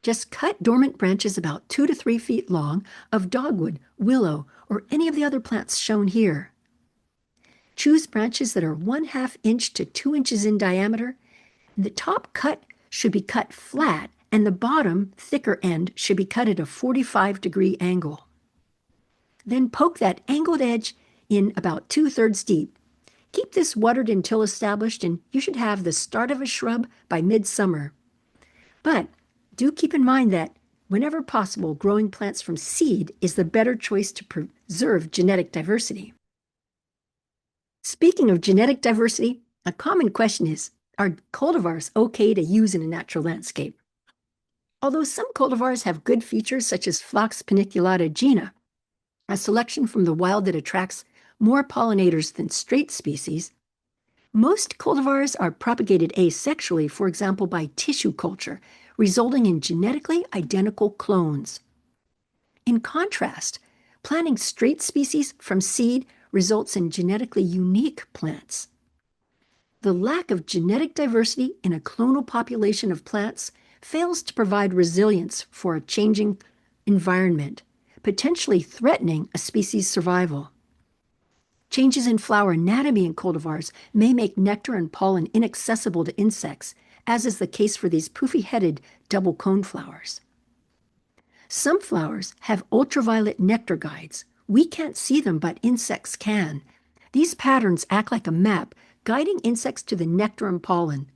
Speaker 2: Just cut dormant branches about 2 to 3 feet long of dogwood, willow, or any of the other plants shown here. Choose branches that are 1/2 inch to 2 inches in diameter. The top cut should be cut flat, and the bottom, thicker end should be cut at a 45-degree angle. Then poke that angled edge in about 2/3 deep. Keep this watered until established, and you should have the start of a shrub by midsummer. But do keep in mind that whenever possible, growing plants from seed is the better choice to preserve genetic diversity. Speaking of genetic diversity, a common question is, are cultivars okay to use in a natural landscape? Although some cultivars have good features such as Phlox paniculata Jayne, a selection from the wild that attracts more pollinators than straight species, most cultivars are propagated asexually, for example by tissue culture, resulting in genetically identical clones. In contrast, planting straight species from seed results in genetically unique plants. The lack of genetic diversity in a clonal population of plants fails to provide resilience for a changing environment, potentially threatening a species' survival. Changes in flower anatomy in cultivars may make nectar and pollen inaccessible to insects, as is the case for these poofy-headed double cone flowers. Some flowers have ultraviolet nectar guides. We can't see them, but insects can. These patterns act like a map, guiding insects to the nectar and pollen.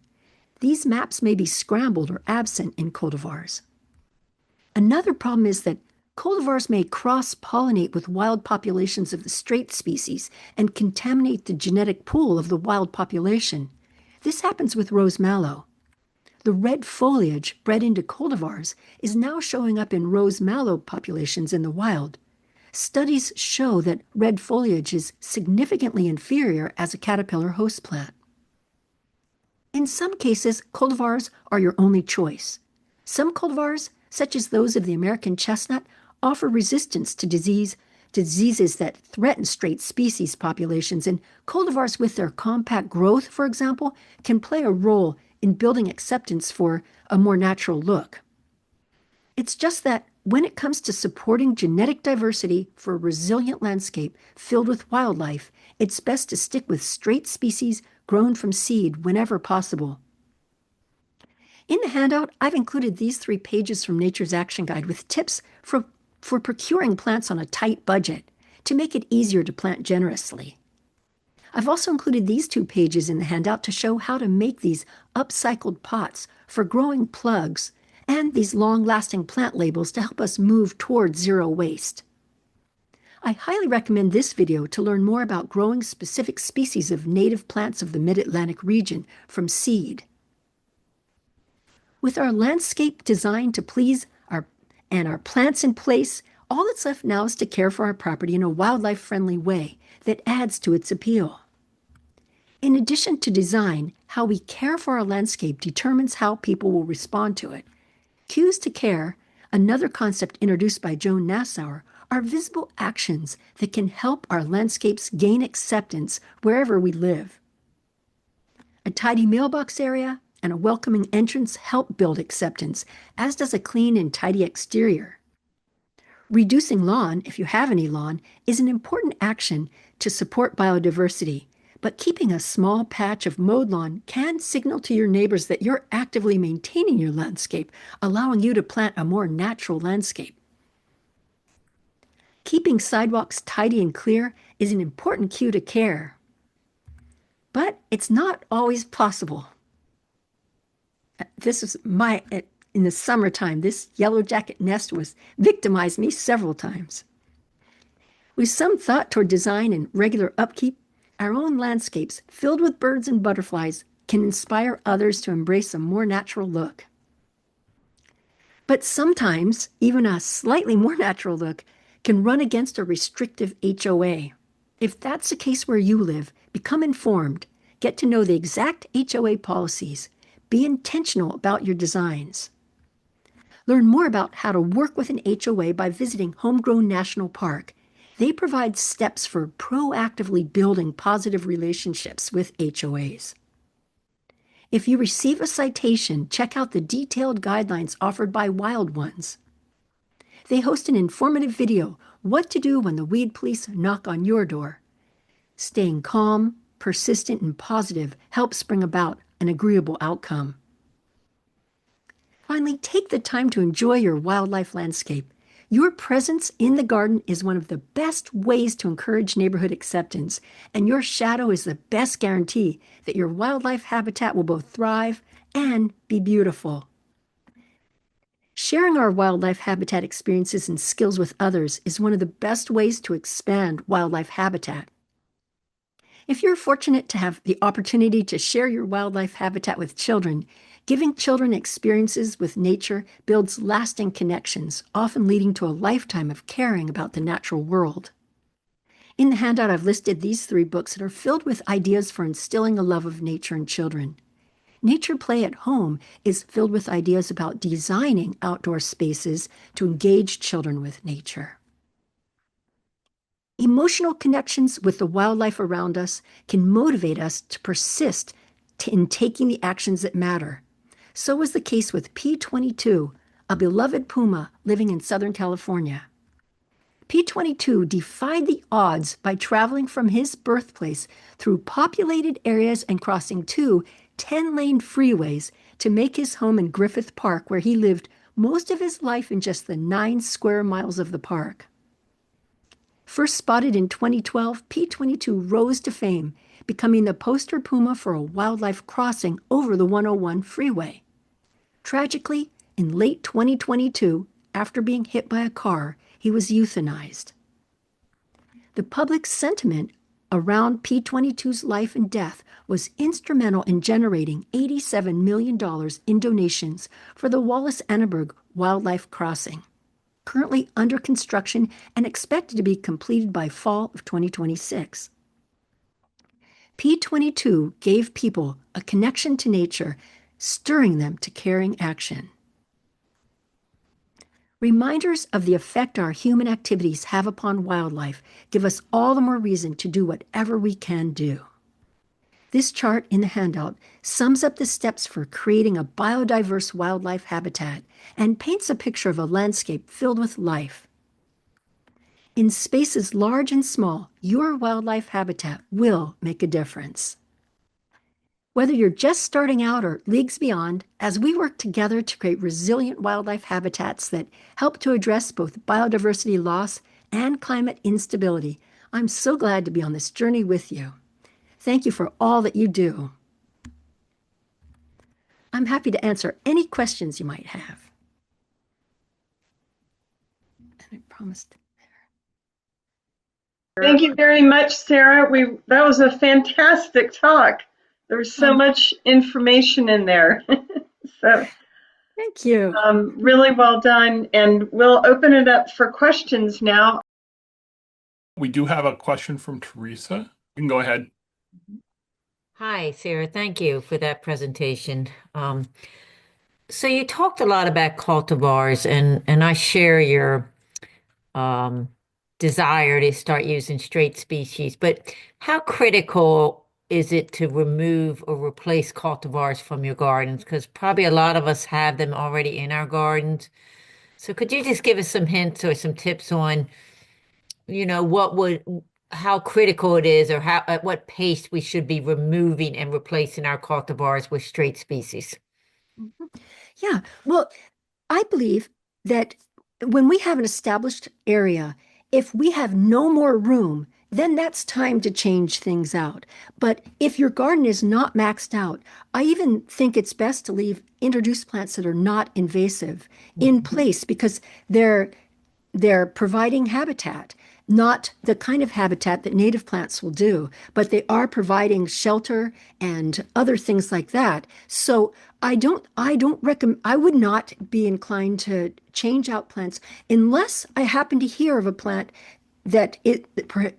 Speaker 2: These maps may be scrambled or absent in cultivars. Another problem is that cultivars may cross-pollinate with wild populations of the straight species and contaminate the genetic pool of the wild population. This happens with rose mallow. The red foliage bred into cultivars is now showing up in rose mallow populations in the wild. Studies show that red foliage is significantly inferior as a caterpillar host plant. In some cases, cultivars are your only choice. Some cultivars, such as those of the American chestnut, offer resistance to diseases that threaten straight species populations, and cultivars with their compact growth, for example, can play a role in building acceptance for a more natural look. It's just that when it comes to supporting genetic diversity for a resilient landscape filled with wildlife, it's best to stick with straight species grown from seed whenever possible. In the handout, I've included these 3 pages from Nature's Action Guide with tips for procuring plants on a tight budget to make it easier to plant generously. I've also included these 2 pages in the handout to show how to make these upcycled pots for growing plugs and these long-lasting plant labels to help us move toward zero waste. I highly recommend this video to learn more about growing specific species of native plants of the Mid-Atlantic region from seed. With our landscape designed to please our plants in place, all that's left now is to care for our property in a wildlife-friendly way that adds to its appeal. In addition to design, how we care for our landscape determines how people will respond to it. Cues to care, another concept introduced by Joan Nassauer, are visible actions that can help our landscapes gain acceptance wherever we live. A tidy mailbox area and a welcoming entrance help build acceptance, as does a clean and tidy exterior. Reducing lawn, if you have any lawn, is an important action to support biodiversity. But keeping a small patch of mowed lawn can signal to your neighbors that you're actively maintaining your landscape, allowing you to plant a more natural landscape. Keeping sidewalks tidy and clear is an important cue to care. But it's not always possible. This is in the summertime, this yellow jacket nest was victimized me several times. With some thought toward design and regular upkeep, our own landscapes filled with birds and butterflies can inspire others to embrace a more natural look. But sometimes, even a slightly more natural look can run against a restrictive HOA. If that's the case where you live, become informed, get to know the exact HOA policies, be intentional about your designs. Learn more about how to work with an HOA by visiting Homegrown National Park. They provide steps for proactively building positive relationships with HOAs. If you receive a citation, check out the detailed guidelines offered by Wild Ones. They host an informative video, What to Do When the Weed Police Knock on Your Door. Staying calm, persistent, and positive helps bring about an agreeable outcome. Finally, take the time to enjoy your wildlife landscape. Your presence in the garden is one of the best ways to encourage neighborhood acceptance, and your shadow is the best guarantee that your wildlife habitat will both thrive and be beautiful. Sharing our wildlife habitat experiences and skills with others is one of the best ways to expand wildlife habitat. If you're fortunate to have the opportunity to share your wildlife habitat with children, giving children experiences with nature builds lasting connections, often leading to a lifetime of caring about the natural world. In the handout, I've listed these 3 books that are filled with ideas for instilling a love of nature in children. Nature Play at Home is filled with ideas about designing outdoor spaces to engage children with nature. Emotional connections with the wildlife around us can motivate us to persist in taking the actions that matter. So was the case with P22, a beloved puma living in Southern California. P22 defied the odds by traveling from his birthplace through populated areas and crossing 2 10-lane freeways to make his home in Griffith Park, where he lived most of his life in just the 9 square miles of the park. First spotted in 2012, P22 rose to fame, becoming the poster puma for a wildlife crossing over the 101 freeway. Tragically, in late 2022, after being hit by a car, he was euthanized. The public sentiment around P22's life and death was instrumental in generating $87 million in donations for the Wallace Annenberg Wildlife Crossing, currently under construction and expected to be completed by fall of 2026. P22 gave people a connection to nature, stirring them to caring action. Reminders of the effect our human activities have upon wildlife give us all the more reason to do whatever we can do. This chart in the handout sums up the steps for creating a biodiverse wildlife habitat and paints a picture of a landscape filled with life. In spaces large and small, your wildlife habitat will make a difference. Whether you're just starting out or leagues beyond, as we work together to create resilient wildlife habitats that help to address both biodiversity loss and climate instability, I'm so glad to be on this journey with you. Thank you for all that you do. I'm happy to answer any questions you might have. And I promised.
Speaker 1: Thank you very much, Sarah. That was a fantastic talk. There was so much information in there. So
Speaker 2: thank you.
Speaker 1: Really well done. And we'll open it up for questions now.
Speaker 3: We do have a question from Teresa. You can go ahead.
Speaker 4: Hi, Sarah. Thank you for that presentation. So you talked a lot about cultivars, and I share your desire to start using straight species, but how critical is it to remove or replace cultivars from your gardens? Because probably a lot of us have them already in our gardens. So could you just give us some hints or some tips on, how critical it is or how at what pace we should be removing and replacing our cultivars with straight species?
Speaker 2: Mhm. Yeah, well, I believe that when we have an established area, if we have no more room, then that's time to change things out. But if your garden is not maxed out, I even think it's best to leave introduced plants that are not invasive in place because they're they're providing habitat, not the kind of habitat that native plants will do, but they are providing shelter and other things like that. So I don't recommend, I would not be inclined to change out plants unless I happen to hear of a plant that it,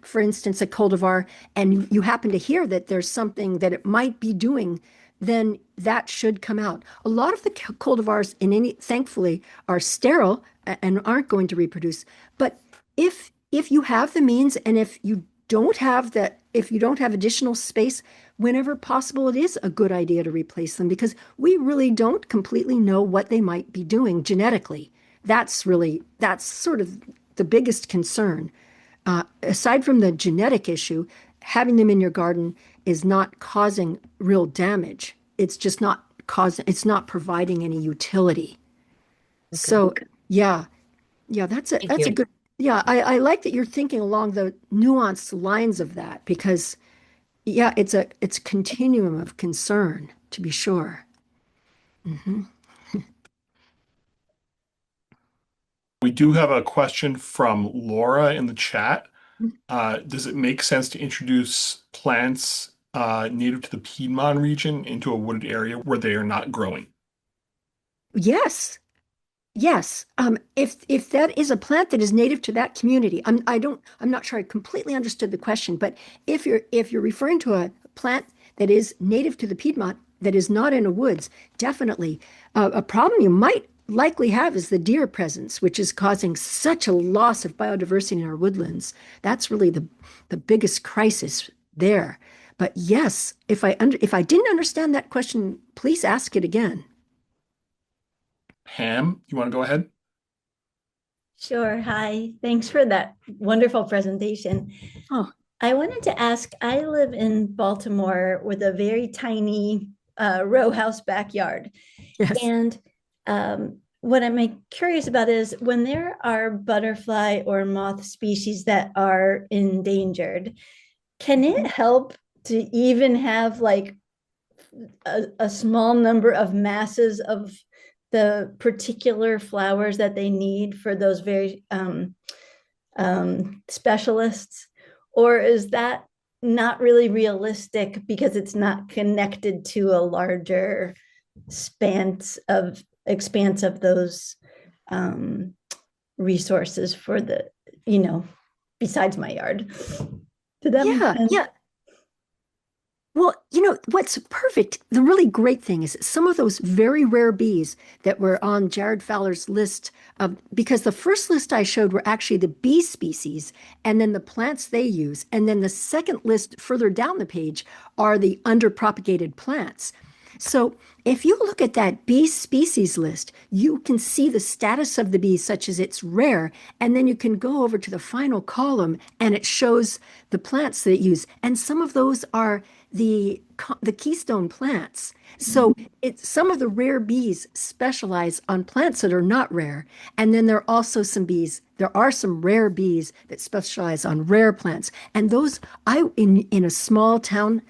Speaker 2: for instance, a cultivar, and you happen to hear that there's something that it might be doing, then that should come out. A lot of the cultivars thankfully, are sterile and aren't going to reproduce. But if you have the means and if you don't have additional space, whenever possible, it is a good idea to replace them because we really don't completely know what they might be doing genetically. That's sort of the biggest concern. Aside from the genetic issue, having them in your garden is not causing real damage. It's not providing any utility.
Speaker 4: Okay.
Speaker 2: So yeah, yeah,
Speaker 4: Thank
Speaker 2: that's a
Speaker 4: you.
Speaker 2: good, yeah, I like that you're thinking along the nuanced lines of that because yeah, it's a continuum of concern to be sure. Hmm.
Speaker 3: We do have a question from Laura in the chat. Does it make sense to introduce plants native to the Piedmont region into a wooded area where they are not growing?
Speaker 2: Yes. Yes, if that is a plant that is native to that community, I'm not sure I completely understood the question, but if you're referring to a plant that is native to the Piedmont that is not in a woods, definitely. A problem you might likely have is the deer presence, which is causing such a loss of biodiversity in our woodlands. That's really the biggest crisis there. But yes, if I didn't understand that question, please ask it again.
Speaker 3: Pam, you want to go ahead?
Speaker 5: Sure. Hi. Thanks for that wonderful presentation.
Speaker 2: Oh,
Speaker 5: I wanted to ask, I live in Baltimore with a very tiny row house backyard.
Speaker 2: yes.
Speaker 5: And what I'm curious about is when there are butterfly or moth species that are endangered, can it help to even have like a small number of masses of the particular flowers that they need for those very specialists? Or is that not really realistic because it's not connected to a larger expanse of those resources for the, besides my yard? Did that make
Speaker 2: Yeah,
Speaker 5: sense?
Speaker 2: yeah. Well, what's perfect, the really great thing is that some of those very rare bees that were on Jared Fowler's list of, because the first list I showed were actually the bee species and then the plants they use. And then the second list further down the page are the underpropagated plants. So if you look at that bee species list, you can see the status of the bee, such as it's rare, and then you can go over to the final column and it shows the plants that it use. And some of those are the keystone plants. So some of the rare bees specialize on plants that are not rare. And then there are some rare bees that specialize on rare plants. And those in a small town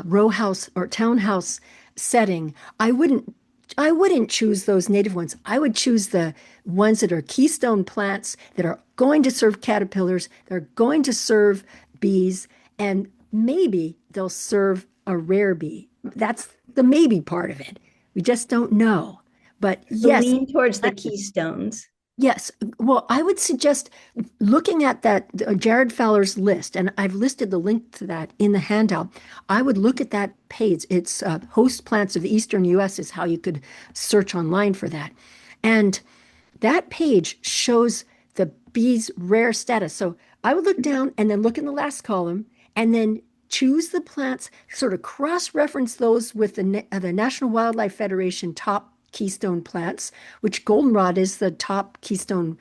Speaker 2: row house or townhouse setting, I wouldn't choose those native ones. I would choose the ones that are keystone plants that are going to serve caterpillars, they're going to serve bees, and maybe they'll serve a rare bee. That's the maybe part of it. We just don't know. But
Speaker 5: So
Speaker 2: yes,
Speaker 5: lean towards the keystones.
Speaker 2: yes. Well, I would suggest looking at that Jared Fowler's list, and I've listed the link to that in the handout. I would look at that page. It's host plants of the Eastern U.S. is how you could search online for that. And that page shows the bee's rare status. So I would look down and then look in the last column and then choose the plants, sort of cross-reference those with the National Wildlife Federation top keystone plants, which goldenrod is the top keystone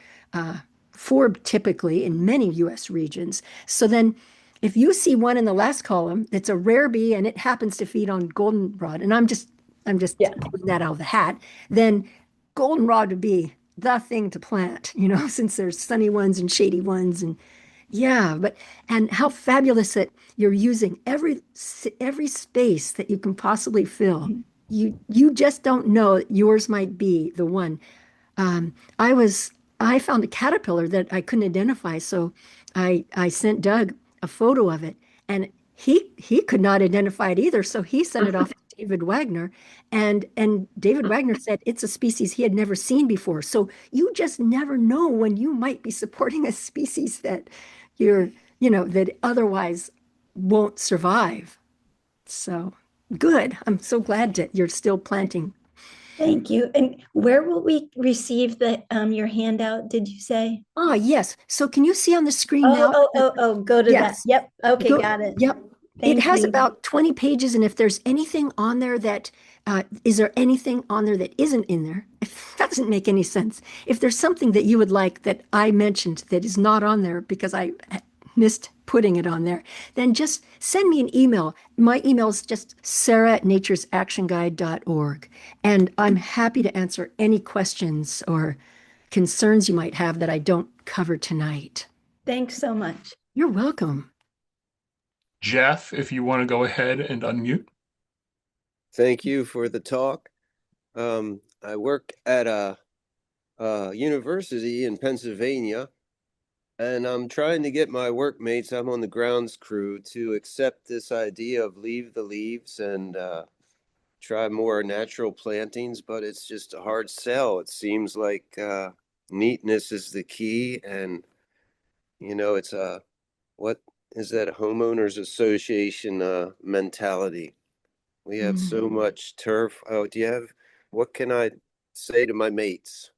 Speaker 2: forb typically in many U.S. regions. So then if you see one in the last column that's a rare bee and it happens to feed on goldenrod, and I'm just
Speaker 5: Yeah.
Speaker 2: pulling that out of the hat, then goldenrod would be the thing to plant, since there's sunny ones and shady ones. And yeah, and how fabulous that you're using every space that you can possibly fill. You just don't know that yours might be the one. Um, I found a caterpillar that I couldn't identify, so I sent Doug a photo of it, and he could not identify it either, so he sent it off to David Wagner, and David Wagner said it's a species he had never seen before. So you just never know when you might be supporting a species that that otherwise won't survive. So good. I'm so glad that you're still planting.
Speaker 5: Thank you. And where will we receive the your handout, did you say?
Speaker 2: Ah, yes. So can you see on the screen now?
Speaker 5: Go to that.
Speaker 2: Yes.
Speaker 5: Yep. Okay,
Speaker 2: Go,
Speaker 5: got it.
Speaker 2: yep. It
Speaker 5: Thank
Speaker 2: has
Speaker 5: you.
Speaker 2: about 20 pages, and if there's anything on there is there anything on there that isn't in there? That doesn't make any sense. If there's something that you would like that I mentioned that is not on there because I missed putting it on there, then just send me an email. My email is just sarah@naturesactionguide.org, and I'm happy to answer any questions or concerns you might have that I don't cover tonight.
Speaker 5: Thanks so much.
Speaker 2: You're welcome.
Speaker 3: Jeff, if you want to go ahead and unmute.
Speaker 6: Thank you for the talk. I work at a university in Pennsylvania, and I'm trying to get my workmates, I'm on the grounds crew, to accept this idea of leave the leaves and try more natural plantings, but it's just a hard sell. It seems like neatness is the key, and it's what is that homeowners association mentality? We have so much turf. Oh, what can I say to my mates?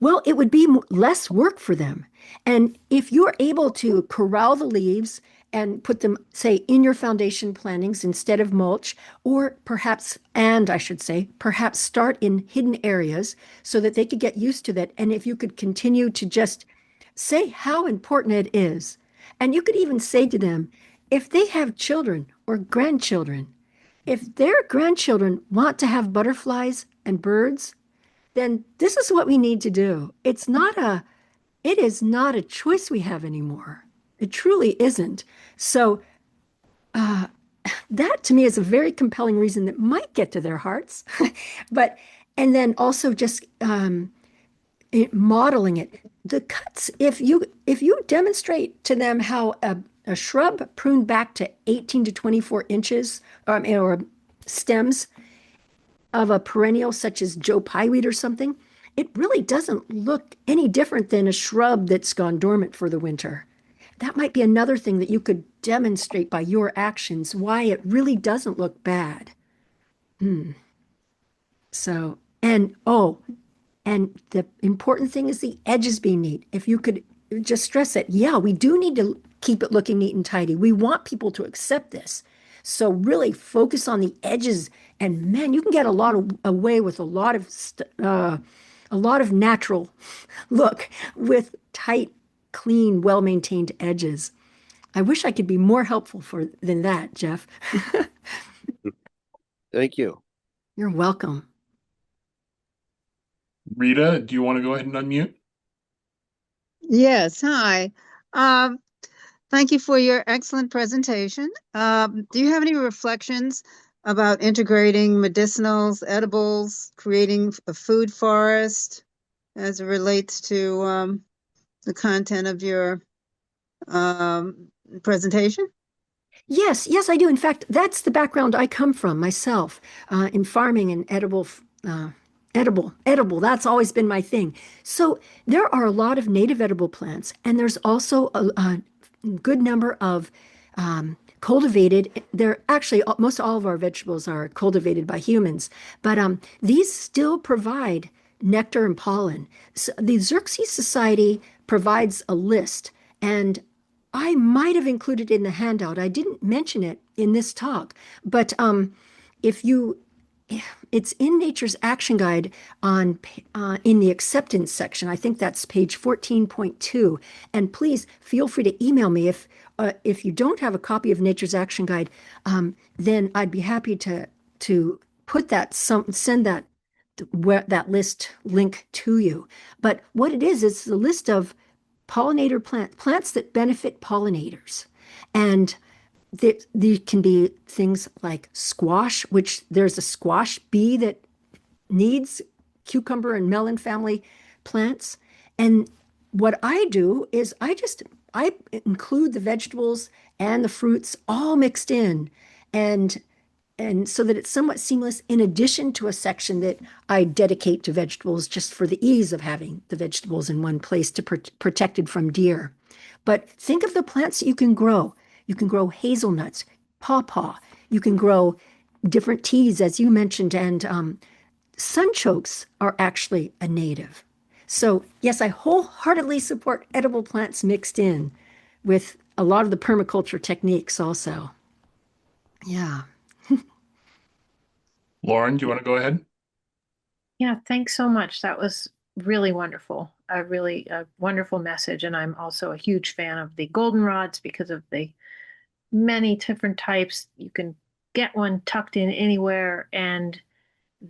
Speaker 2: Well, it would be less work for them. And if you're able to corral the leaves and put them, say, in your foundation plantings instead of mulch, or perhaps, and I should say, perhaps start in hidden areas so that they could get used to that. And if you could continue to just say how important it is. And you could even say to them, if they have children or grandchildren, if their grandchildren want to have butterflies and birds, then this is what we need to do. It is not a choice we have anymore. It truly isn't. So that to me is a very compelling reason that might get to their hearts. But and then also just modeling it. The cuts, if you demonstrate to them how a shrub pruned back to 18 to 24 inches or stems of a perennial such as Joe Pyeweed or something, it really doesn't look any different than a shrub that's gone dormant for the winter. That might be another thing that you could demonstrate by your actions why it really doesn't look bad. So, and the important thing is the edges being neat. If you could just stress it, yeah, we do need to keep it looking neat and tidy. We want people to accept this. So really focus on the edges, and man, you can get away with a lot of natural look with tight, clean, well-maintained edges. I wish I could be more helpful than that, Jeff.
Speaker 6: Thank you.
Speaker 2: You're welcome.
Speaker 3: Rita, do you want to go ahead and unmute?
Speaker 7: Yes, hi. Thank you for your excellent presentation. Do you have any reflections about integrating medicinals, edibles, creating a food forest as it relates to the content of your presentation?
Speaker 2: Yes, I do. In fact, that's the background I come from myself, in farming and edible. That's always been my thing. So there are a lot of native edible plants, and there's also a good number of cultivated. They're actually most all of our vegetables are cultivated by humans, but these still provide nectar and pollen. So the Xerxes Society provides a list, and I might have included it in the handout. I didn't mention it in this talk, but if you it's in Nature's Action Guide in the acceptance section. I think that's page 14.2. And please feel free to email me if you don't have a copy of Nature's Action Guide. Then I'd be happy to put send that list link to you. But what it is, it's a list of pollinator plants that benefit pollinators. And there can be things like squash, which there's a squash bee that needs cucumber and melon family plants. And what I do is I include the vegetables and the fruits all mixed in, and so that it's somewhat seamless, in addition to a section that I dedicate to vegetables just for the ease of having the vegetables in one place to protected from deer. But think of the plants that you can grow. You can grow hazelnuts, pawpaw. You can grow different teas, as you mentioned, and sunchokes are actually a native. So yes, I wholeheartedly support edible plants mixed in with a lot of the permaculture techniques also. Yeah.
Speaker 3: Lauren, do you want to go ahead?
Speaker 8: Yeah, thanks so much. That was really wonderful. A wonderful message. And I'm also a huge fan of the goldenrods because of the many different types. You can get one tucked in anywhere, and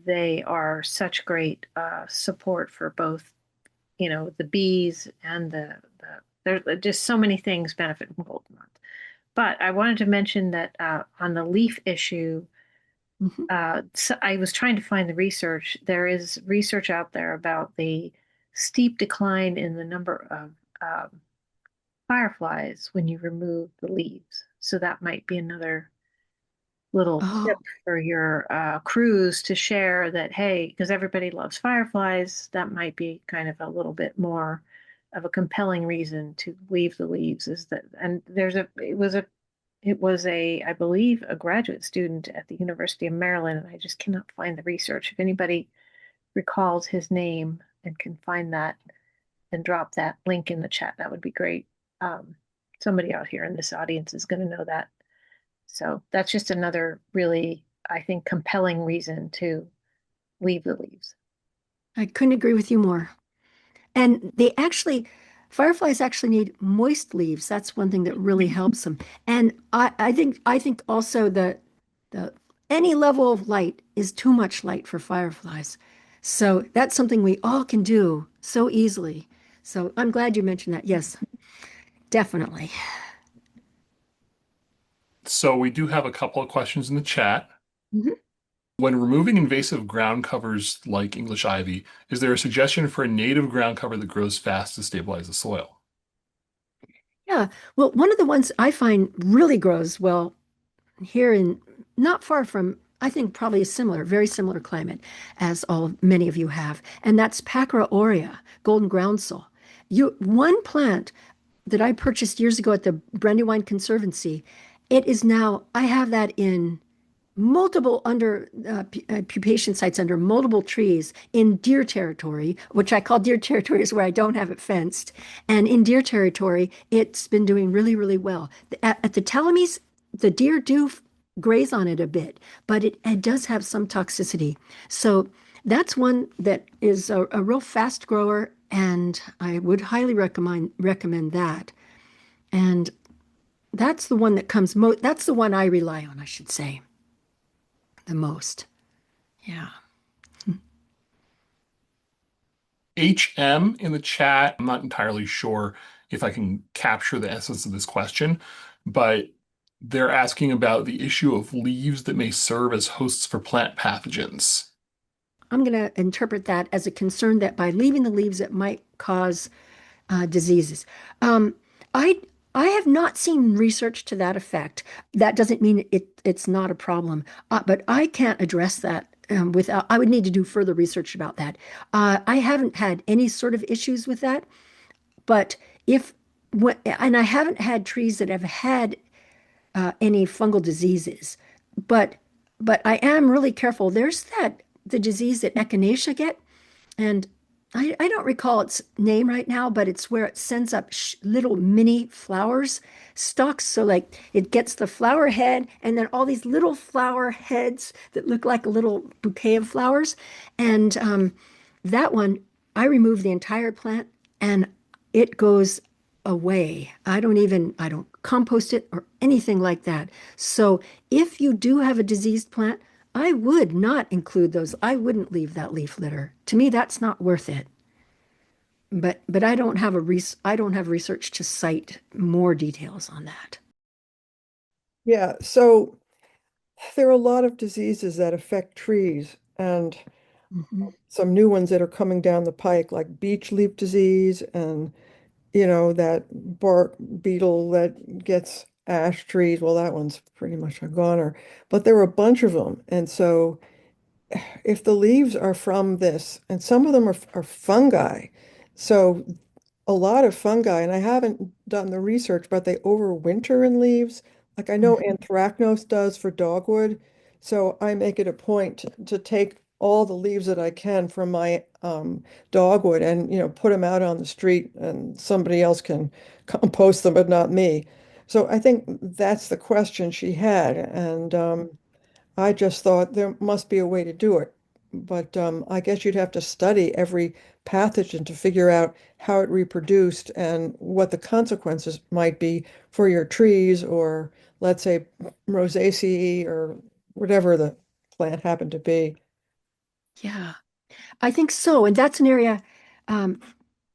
Speaker 8: they are such great support for both, the bees and there's just so many things benefit from goldenrods. But I wanted to mention that on the leaf issue, so I was trying to find the research. There is research out there about the steep decline in the number of fireflies when you remove the leaves. So that might be another little tip for your crews to share that, hey, because everybody loves fireflies, that might be kind of a little bit more of a compelling reason to leave the leaves. And it was I believe, a graduate student at the University of Maryland, and I just cannot find the research. If anybody recalls his name and can find that and drop that link in the chat, that would be great. Somebody out here in this audience is going to know that. So that's just another really, I think, compelling reason to leave the leaves.
Speaker 2: I couldn't agree with you more. And fireflies actually need moist leaves. That's one thing that really helps them. And I think also the any level of light is too much light for fireflies. So that's something we all can do so easily. So I'm glad you mentioned that. Yes, definitely.
Speaker 3: So we do have a couple of questions in the chat.
Speaker 2: Mhm.
Speaker 3: When removing invasive ground covers like English ivy, is there a suggestion for a native ground cover that grows fast to stabilize the soil?
Speaker 2: Yeah. Well, one of the ones I find really grows well here not far from, I think probably a very similar climate as many of you have, and that's Pacra aurea, golden groundsel. One plant that I purchased years ago at the Brandywine Conservancy, I have that in multiple pupation sites under multiple trees in deer territory, which I call deer territory is where I don't have it fenced. And in deer territory, it's been doing really, really well. At the Tallamys, the deer do graze on it a bit, but it does have some toxicity. So that's one that is a real fast grower, and I would highly recommend that. And that's the one that that's the one I rely on, I should say, the most. Yeah.
Speaker 3: HM in the chat, I'm not entirely sure if I can capture the essence of this question, but they're asking about the issue of leaves that may serve as hosts for plant pathogens.
Speaker 2: I'm going to interpret that as a concern that by leaving the leaves, it might cause diseases. I have not seen research to that effect. That doesn't mean it's not a problem, but I can't address that without. I would need to do further research about that. I haven't had any sort of issues with that, but and I haven't had trees that have had any fungal diseases, but I am really careful. There's the disease that echinacea get, and I don't recall its name right now, but it's where it sends up little mini flowers, stalks. So like it gets the flower head and then all these little flower heads that look like a little bouquet of flowers. And that one, I remove the entire plant and it goes away. I don't compost it or anything like that. So if you do have a diseased plant, I would not include those. I wouldn't leave that leaf litter. To me, that's not worth it. But I don't have research to cite more details on that.
Speaker 9: Yeah, so there are a lot of diseases that affect trees and
Speaker 2: Mhm.
Speaker 9: some new ones that are coming down the pike, like beech leaf disease and, that bark beetle that gets ash trees. Well, that one's pretty much a goner, but there are a bunch of them. And so if the leaves are from this, and some of them are fungi, so a lot of fungi, and I haven't done the research, but they overwinter in leaves. Like I know
Speaker 2: Mhm.
Speaker 9: anthracnose does for dogwood. So I make it a point to take all the leaves that I can from my dogwood and, put them out on the street and somebody else can compost them, but not me. So I think that's the question she had. And I just thought there must be a way to do it. But I guess you'd have to study every pathogen to figure out how it reproduced and what the consequences might be for your trees or, let's say, rosaceae or whatever the plant happened to be.
Speaker 2: Yeah, I think so. And that's an area, um,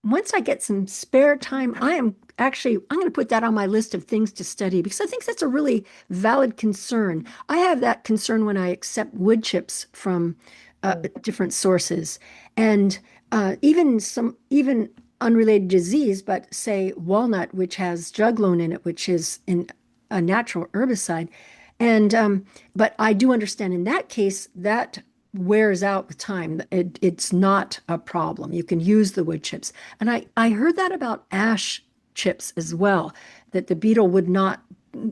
Speaker 2: once I get some spare time, I'm going to put that on my list of things to study because I think that's a really valid concern. I have that concern when I accept wood chips from
Speaker 9: Mm.
Speaker 2: different sources. And even unrelated disease, but say walnut, which has juglone in it, which is a natural herbicide. And but I do understand in that case that wears out with time. It's not a problem. You can use the wood chips. And I heard that about ash chips as well, that the beetle would not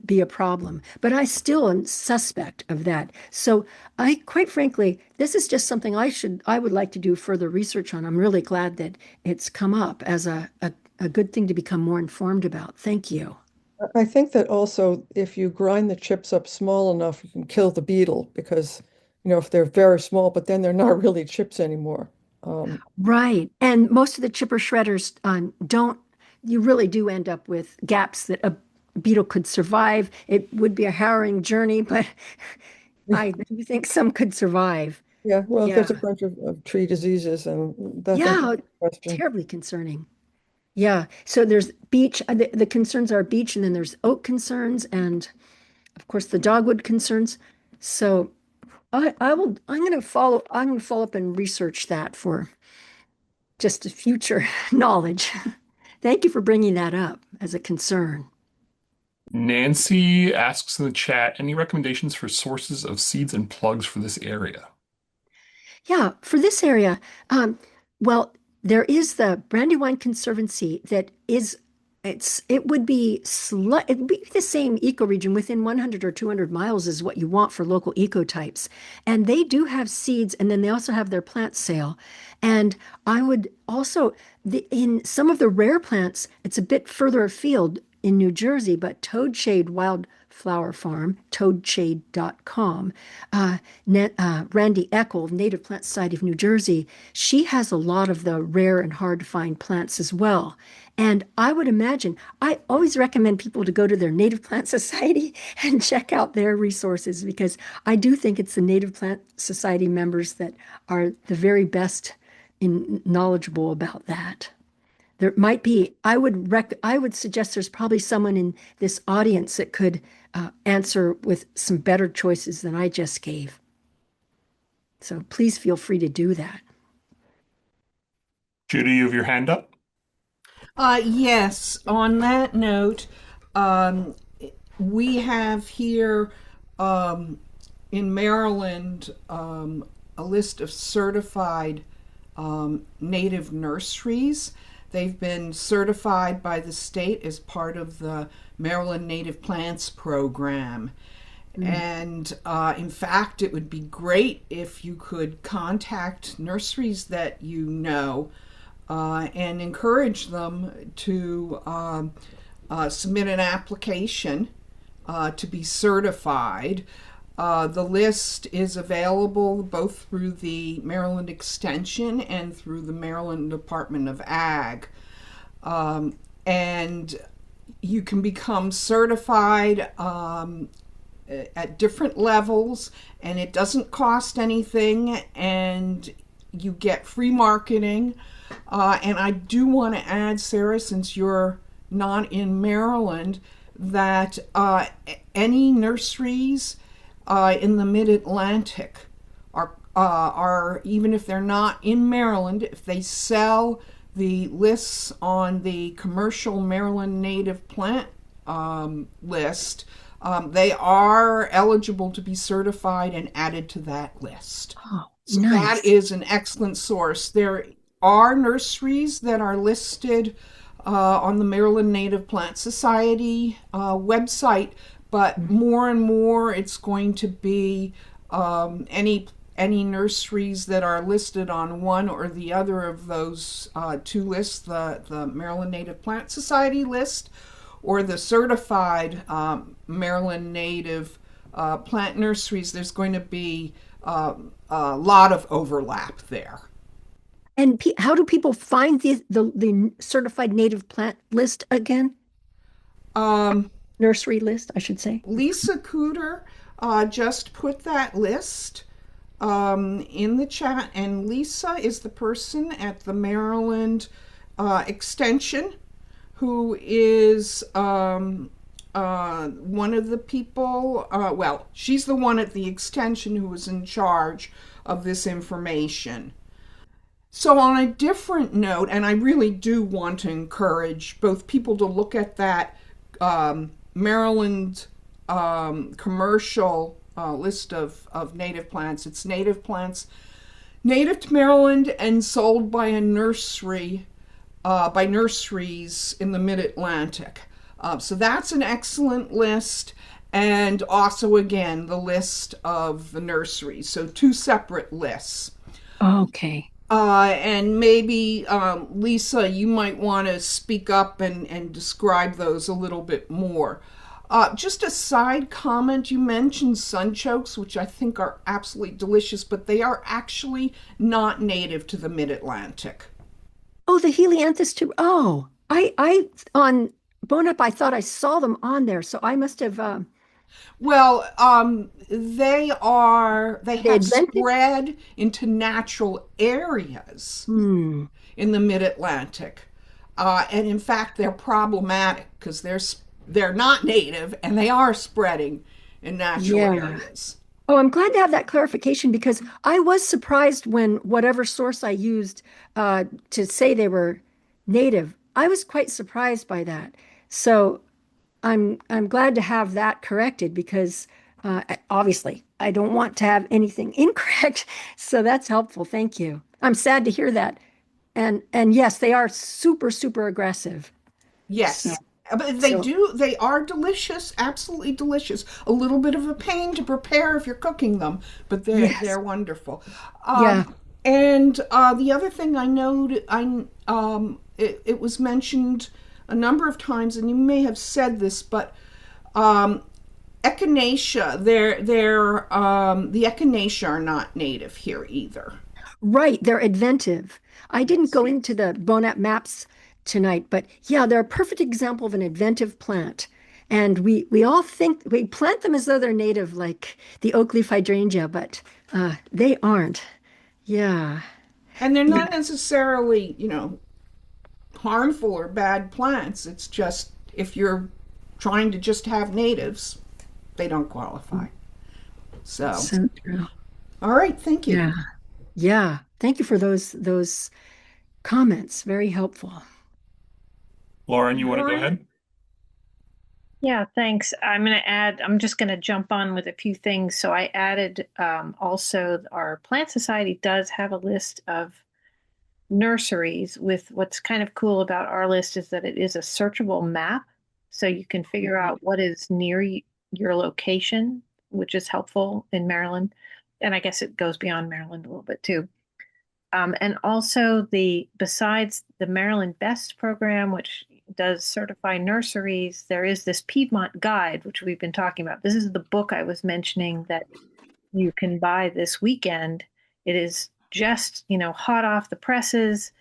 Speaker 2: be a problem. But I still am suspect of that. So I quite frankly, this is just something I would like to do further research on. I'm really glad that it's come up as a good thing to become more informed about. Thank you.
Speaker 9: I think that also if you grind the chips up small enough, you can kill the beetle because, if they're very small, but then they're not really chips anymore. Um,
Speaker 2: Right. And most of the chipper shredders you really do end up with gaps that a beetle could survive. It would be a harrowing journey, but I do think some could survive.
Speaker 9: Yeah, well,
Speaker 2: Yeah.
Speaker 9: there's a bunch of tree diseases, and I think that's
Speaker 2: Yeah.
Speaker 9: the question.
Speaker 2: Terribly concerning. Yeah. So there's beech. The concerns are beech, and then there's oak concerns, and of course the dogwood concerns. So I'm going to follow up and research that for just a future knowledge. Thank you for bringing that up as a concern.
Speaker 3: Nancy asks in the chat, any recommendations for sources of seeds and plugs for this area?
Speaker 2: Yeah, for this area, well, there is the Brandywine Conservancy that is it would be the same ecoregion within 100 or 200 miles is what you want for local ecotypes. And they do have seeds and then they also have their plant sale. And I would also in some of the rare plants, it's a bit further afield in New Jersey, but Toadshade Wildflower Farm, toadshade.com, Randy Eckel, Native Plant Society of New Jersey, she has a lot of the rare and hard to find plants as well. And I would imagine, I always recommend people to go to their Native Plant Society and check out their resources because I do think it's the Native Plant Society members that are the very best knowledgeable about that. There might be, I would suggest there's probably someone in this audience that could answer with some better choices than I just gave. So please feel free to do that.
Speaker 3: Judy, you have your hand up?
Speaker 10: Yes, on that note, um, we have here in Maryland a list of certified native nurseries. They've been certified by the state as part of the Maryland Native Plants Program. And in fact, it would be great if you could contact nurseries that you know and encourage them to submit an application to be certified. The list is available both through the Maryland Extension and through the Maryland Department of Ag. And you can become certified at different levels, and it doesn't cost anything, and you get free marketing. And I do want to add, Sarah, since you're not in Maryland, that any nurseries in the Mid-Atlantic are, even if they're not in Maryland, if they sell the lists on the commercial Maryland native plant list, they are eligible to be certified and added to that list.
Speaker 2: Oh,
Speaker 10: So
Speaker 2: nice.
Speaker 10: that is an excellent source. There are nurseries that are listed on the Maryland Native Plant Society website, but more and more it's going to be any nurseries that are listed on one or the other of those two lists, the Maryland Native Plant Society list or the certified Maryland Native plant nurseries. There's going to be a lot of overlap there.
Speaker 2: And how do people find the certified native plant list again? Nursery list, I should say.
Speaker 10: Lisa Cooter just put that list in the chat, and Lisa is the person at the Maryland Extension who is one of the people, well, she's the one at the Extension who is in charge of this information. So on a different note, and I really do want to encourage both people to look at that Maryland commercial list of native plants. It's native plants native to Maryland and sold by a nursery, by nurseries in the Mid-Atlantic. So that's an excellent list. And also, again, the list of the nurseries. So two separate lists.
Speaker 2: Okay.
Speaker 10: And maybe, Lisa, you might want to speak up and describe those a little bit more. Just a side comment, you mentioned sunchokes, which I think are absolutely delicious, but they are actually not native to the Mid-Atlantic.
Speaker 2: Oh, the Helianthus too. Oh, I on Bone Up, I thought I saw them on there, so I must have.
Speaker 10: Well, they have
Speaker 2: invented?
Speaker 10: spread into natural areas in the Mid-Atlantic, and in fact, they're problematic because they're not native and they are spreading in natural areas.
Speaker 2: Oh, I'm glad to have that clarification because I was surprised when whatever source I used to say they were native. I was quite surprised by that. So I'm glad to have that corrected because obviously I don't want to have anything incorrect. So that's helpful. Thank you. I'm sad to hear that. And yes, they are super, super aggressive.
Speaker 10: Yes.
Speaker 2: So,
Speaker 10: But
Speaker 2: so
Speaker 10: they are delicious, absolutely delicious. A little bit of a pain to prepare if you're cooking them, but
Speaker 2: yes.
Speaker 10: they're wonderful.
Speaker 2: Yeah.
Speaker 10: And the other thing I noted, it was mentioned a number of times, and you may have said this, but echinacea, the echinacea are not native here either.
Speaker 2: Right, they're inventive. I didn't go into the Bonap maps tonight, but yeah, they're a perfect example of an inventive plant. And we all think we plant them as though they're native, like the oak leaf hydrangea, but they aren't. Yeah.
Speaker 10: And they're not necessarily, harmful or bad plants. It's just if you're trying to just have natives, they don't qualify. So
Speaker 2: True.
Speaker 10: all right, thank you.
Speaker 2: Yeah. Yeah. Thank you for those comments. Very helpful.
Speaker 3: Lauren, you want to go ahead?
Speaker 8: Yeah, thanks. I'm just going to jump on with a few things. So I added also our Plant Society does have a list of nurseries with what's kind of cool about our list is that it is a searchable map. So you can figure out what is near your location, which is helpful in Maryland. And I guess it goes beyond Maryland a little bit too. And also besides the Maryland Best program, which does certify nurseries, there is this Piedmont Guide, which we've been talking about. This is the book I was mentioning that you can buy this weekend. It is just, hot off the presses,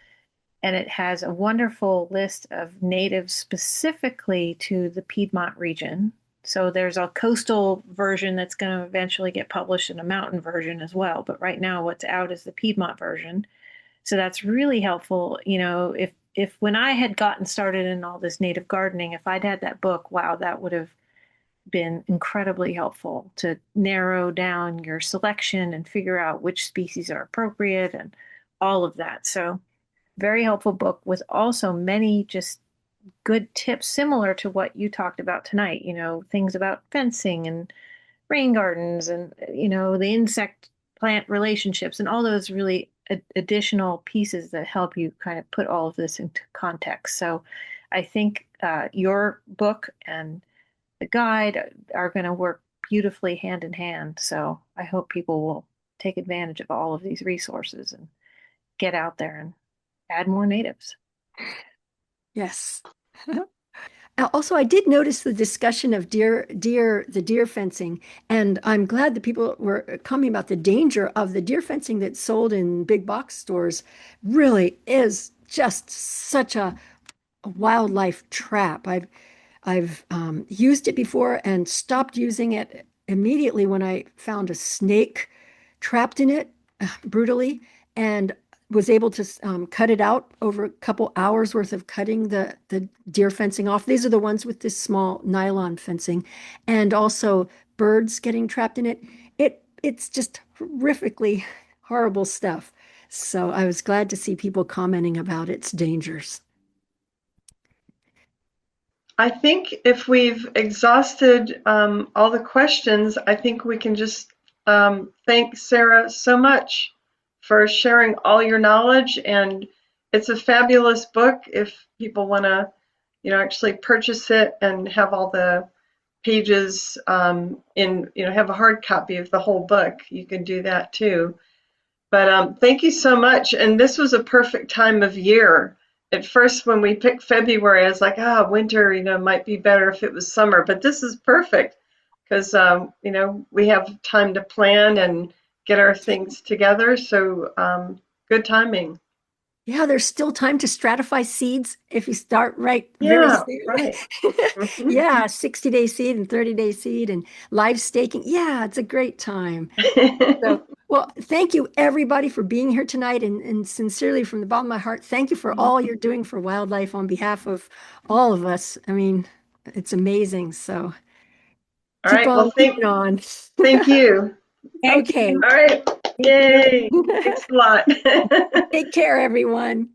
Speaker 8: and it has a wonderful list of natives specifically to the Piedmont region. So there's a coastal version that's going to eventually get published and a mountain version as well. But right now what's out is the Piedmont version. So that's really helpful. If when I had gotten started in all this native gardening, if I'd had that book, wow, that would have been incredibly helpful to narrow down your selection and figure out which species are appropriate and all of that. So very helpful book with also many just good tips similar to what you talked about tonight, things about fencing and rain gardens and, the insect plant relationships and all those really additional pieces that help you kind of put all of this into context. So I think your book and the guide are going to work beautifully hand in hand. So I hope people will take advantage of all of these resources and get out there and add more natives.
Speaker 2: Yes. Also, I did notice the discussion of the deer fencing, and I'm glad that people were coming about the danger of the deer fencing that's sold in big box stores. Really is just such a wildlife trap. I've used it before and stopped using it immediately when I found a snake trapped in it brutally, and was able to cut it out over a couple hours worth of cutting the deer fencing off. These are the ones with this small nylon fencing, and also birds getting trapped in it. It's just horrifically horrible stuff. So I was glad to see people commenting about its dangers.
Speaker 1: I think if we've exhausted all the questions, I think we can just thank Sarah so much for sharing all your knowledge. And it's a fabulous book if people want to, actually purchase it and have all the pages have a hard copy of the whole book. You can do that too. But thank you so much. And this was a perfect time of year. At first, when we picked February, I was like, winter, might be better if it was summer. But this is perfect because, we have time to plan and get our things together. So good timing.
Speaker 2: Yeah, there's still time to stratify seeds if you start very
Speaker 1: Yeah,
Speaker 2: soon.
Speaker 1: right. Mhm.
Speaker 2: Yeah, 60-day seed and 30-day seed and live staking. Yeah, it's a great time. So, well, thank you everybody for being here tonight, and sincerely from the bottom of my heart, thank you for all you're doing for wildlife on behalf of all of us. I mean, it's amazing. So
Speaker 1: All
Speaker 2: keep
Speaker 1: right.
Speaker 2: on
Speaker 1: Well,
Speaker 2: keeping on.
Speaker 1: thank you.
Speaker 2: Okay.
Speaker 1: All right. Yay. Thanks a lot.
Speaker 2: Take care, everyone.